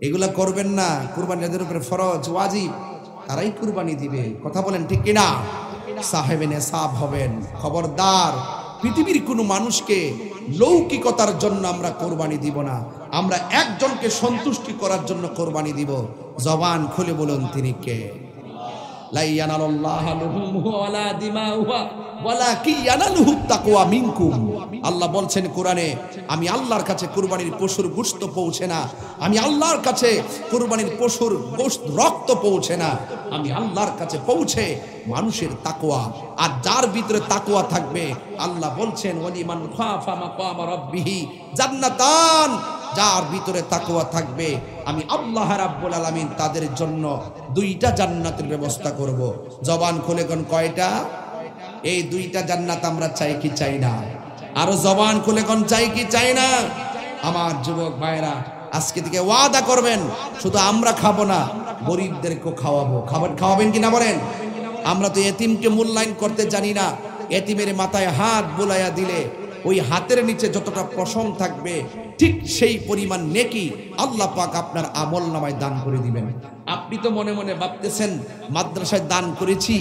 এগুলা করবেন না। কুরবানি যাদের উপরে ফরজ ওয়াজিব তারাই কুরবানি দিবে। কথা বলেন ঠিক কিনা? সাহেবে নেসাব হবেন। খবরদার, পৃথিবীর কোনো মানুষকে লৌকিকতার জন্য আমরা কোরবানি দিব না। আমরা একজনকে সন্তুষ্টি করার জন্য কোরবানি দিব। জবান খুলে বলুন তিনি কে? লা ইয়ানালুল্লাহু লুহুমুহু ওয়ালা দিমাউহু ওয়ালাকিন ইয়ানালুহু তাকওয়া মিনকুম। আল্লাহ বলছেন কোরআনে, আমি আল্লাহর কাছে কুরবানির পশুর গোশত পৌঁছে না। আমি আল্লাহর কাছে কুরবানির পশুর গোশত রক্ত পৌঁছে না। আমি আল্লাহর কাছে পৌঁছে মানুষের তাকওয়া। আর যার ভিতরে তাকওয়া থাকবে, আল্লাহ বলছেন ওয়ালিমান খাফা মাকাম রাব্বিহি জান্নাতান। যার ভিতরে তাকওয়া থাকবে, আমি আল্লাহ রাব্বুল আলামিন তাদের জন্য দুইটা জান্নাতের ব্যবস্থা করব। জবান খুলে কোন কয়টা? এই দুইটা জান্নাত আমরা চাই কি চাই না? আরো জবান খুলে কোন চাই কি চাই না? আমার যুবক ভাইরা আজকে থেকে ওয়াদা করবেন, শুধু আমরা খাবো না, গরিবদেরকে খাওয়াবো। খাওয়াবেন কিনা বলেন? আমরা তো এতিমকে মূল্যায়ন করতে জানি না। এতিমের মাথায় হাত বুলাইয়া দিলে ওই হাতের নিচে যতটা পশম থাকবে ঠিক সেই পরিমাণ নেকি আল্লাহ পাক আপনার আমল নামায় দান করে দিবেন। আপনি তো মনে মনে ভাবতেছেন মাদ্রাসায় দান করেছি,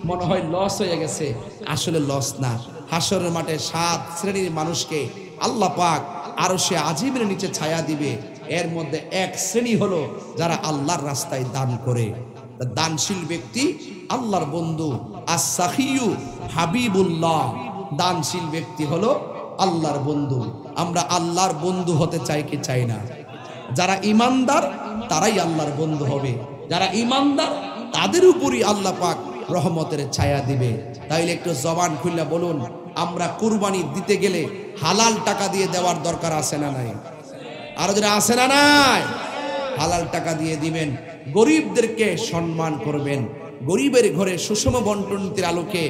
মনে হয় লস হয়ে গেছে। আসলে লস না। হাসরের মাঠে 7 শ্রেণীর মানুষকে আল্লাহ পাক আরশে আজিমের নিচে ছায়া দিবে। এর মধ্যে এক শ্রেণী হলো যারা আল্লাহর রাস্তায় দান করে। দানশীল ব্যক্তি আল্লাহর বন্ধু। আস-সাখিয়ু হাবিবুল্লাহ। দানশীল ব্যক্তি হলো আল্লাহর বন্ধু। আমরা আল্লাহর বন্ধু হতে চাই কি চাই না? যারা ঈমানদার তারাই আল্লাহর বন্ধু হবে। যারা ঈমানদার তাদের উপরই আল্লাহ পাক রহমতের ছায়া দিবে। তাইলে একটু জবান খুলে বলুন, আমরা কুরবানি দিতে গেলে হালাল টাকা দিয়ে দেওয়ার দরকার আছে না নাই? আর যারা আছে না নাই, হালাল টাকা দিয়ে দিবেন। গরিবদেরকে সম্মান করবেন। গরিবের ঘরে সুষম বন্টনের আলোকে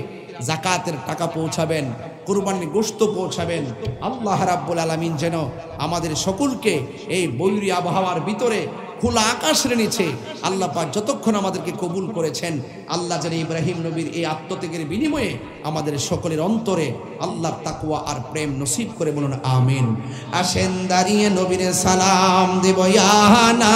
যাকাতের টাকা পৌঁছাবেন, কুরবানির গোশত পৌঁছাবেন। আল্লাহ রাব্বুল আলামিন যেন আমাদের সকলকে এই বৈরী আবহাওয়ার ভিতরে খোলা আকাশের নিচে আল্লাহ পাক যতক্ষণ আমাদেরকে কবুল করেছেন, আল্লাহ যেন ইব্রাহিম নবীর এই আত্মত্যাগের বিনিময়ে আমাদের সকলের অন্তরে আল্লাহর তাকওয়া আর প্রেম নসিব করে বলুন আমিন। আসেন দাঁড়িয়ে নবীর সালাম দেব ইয়া না।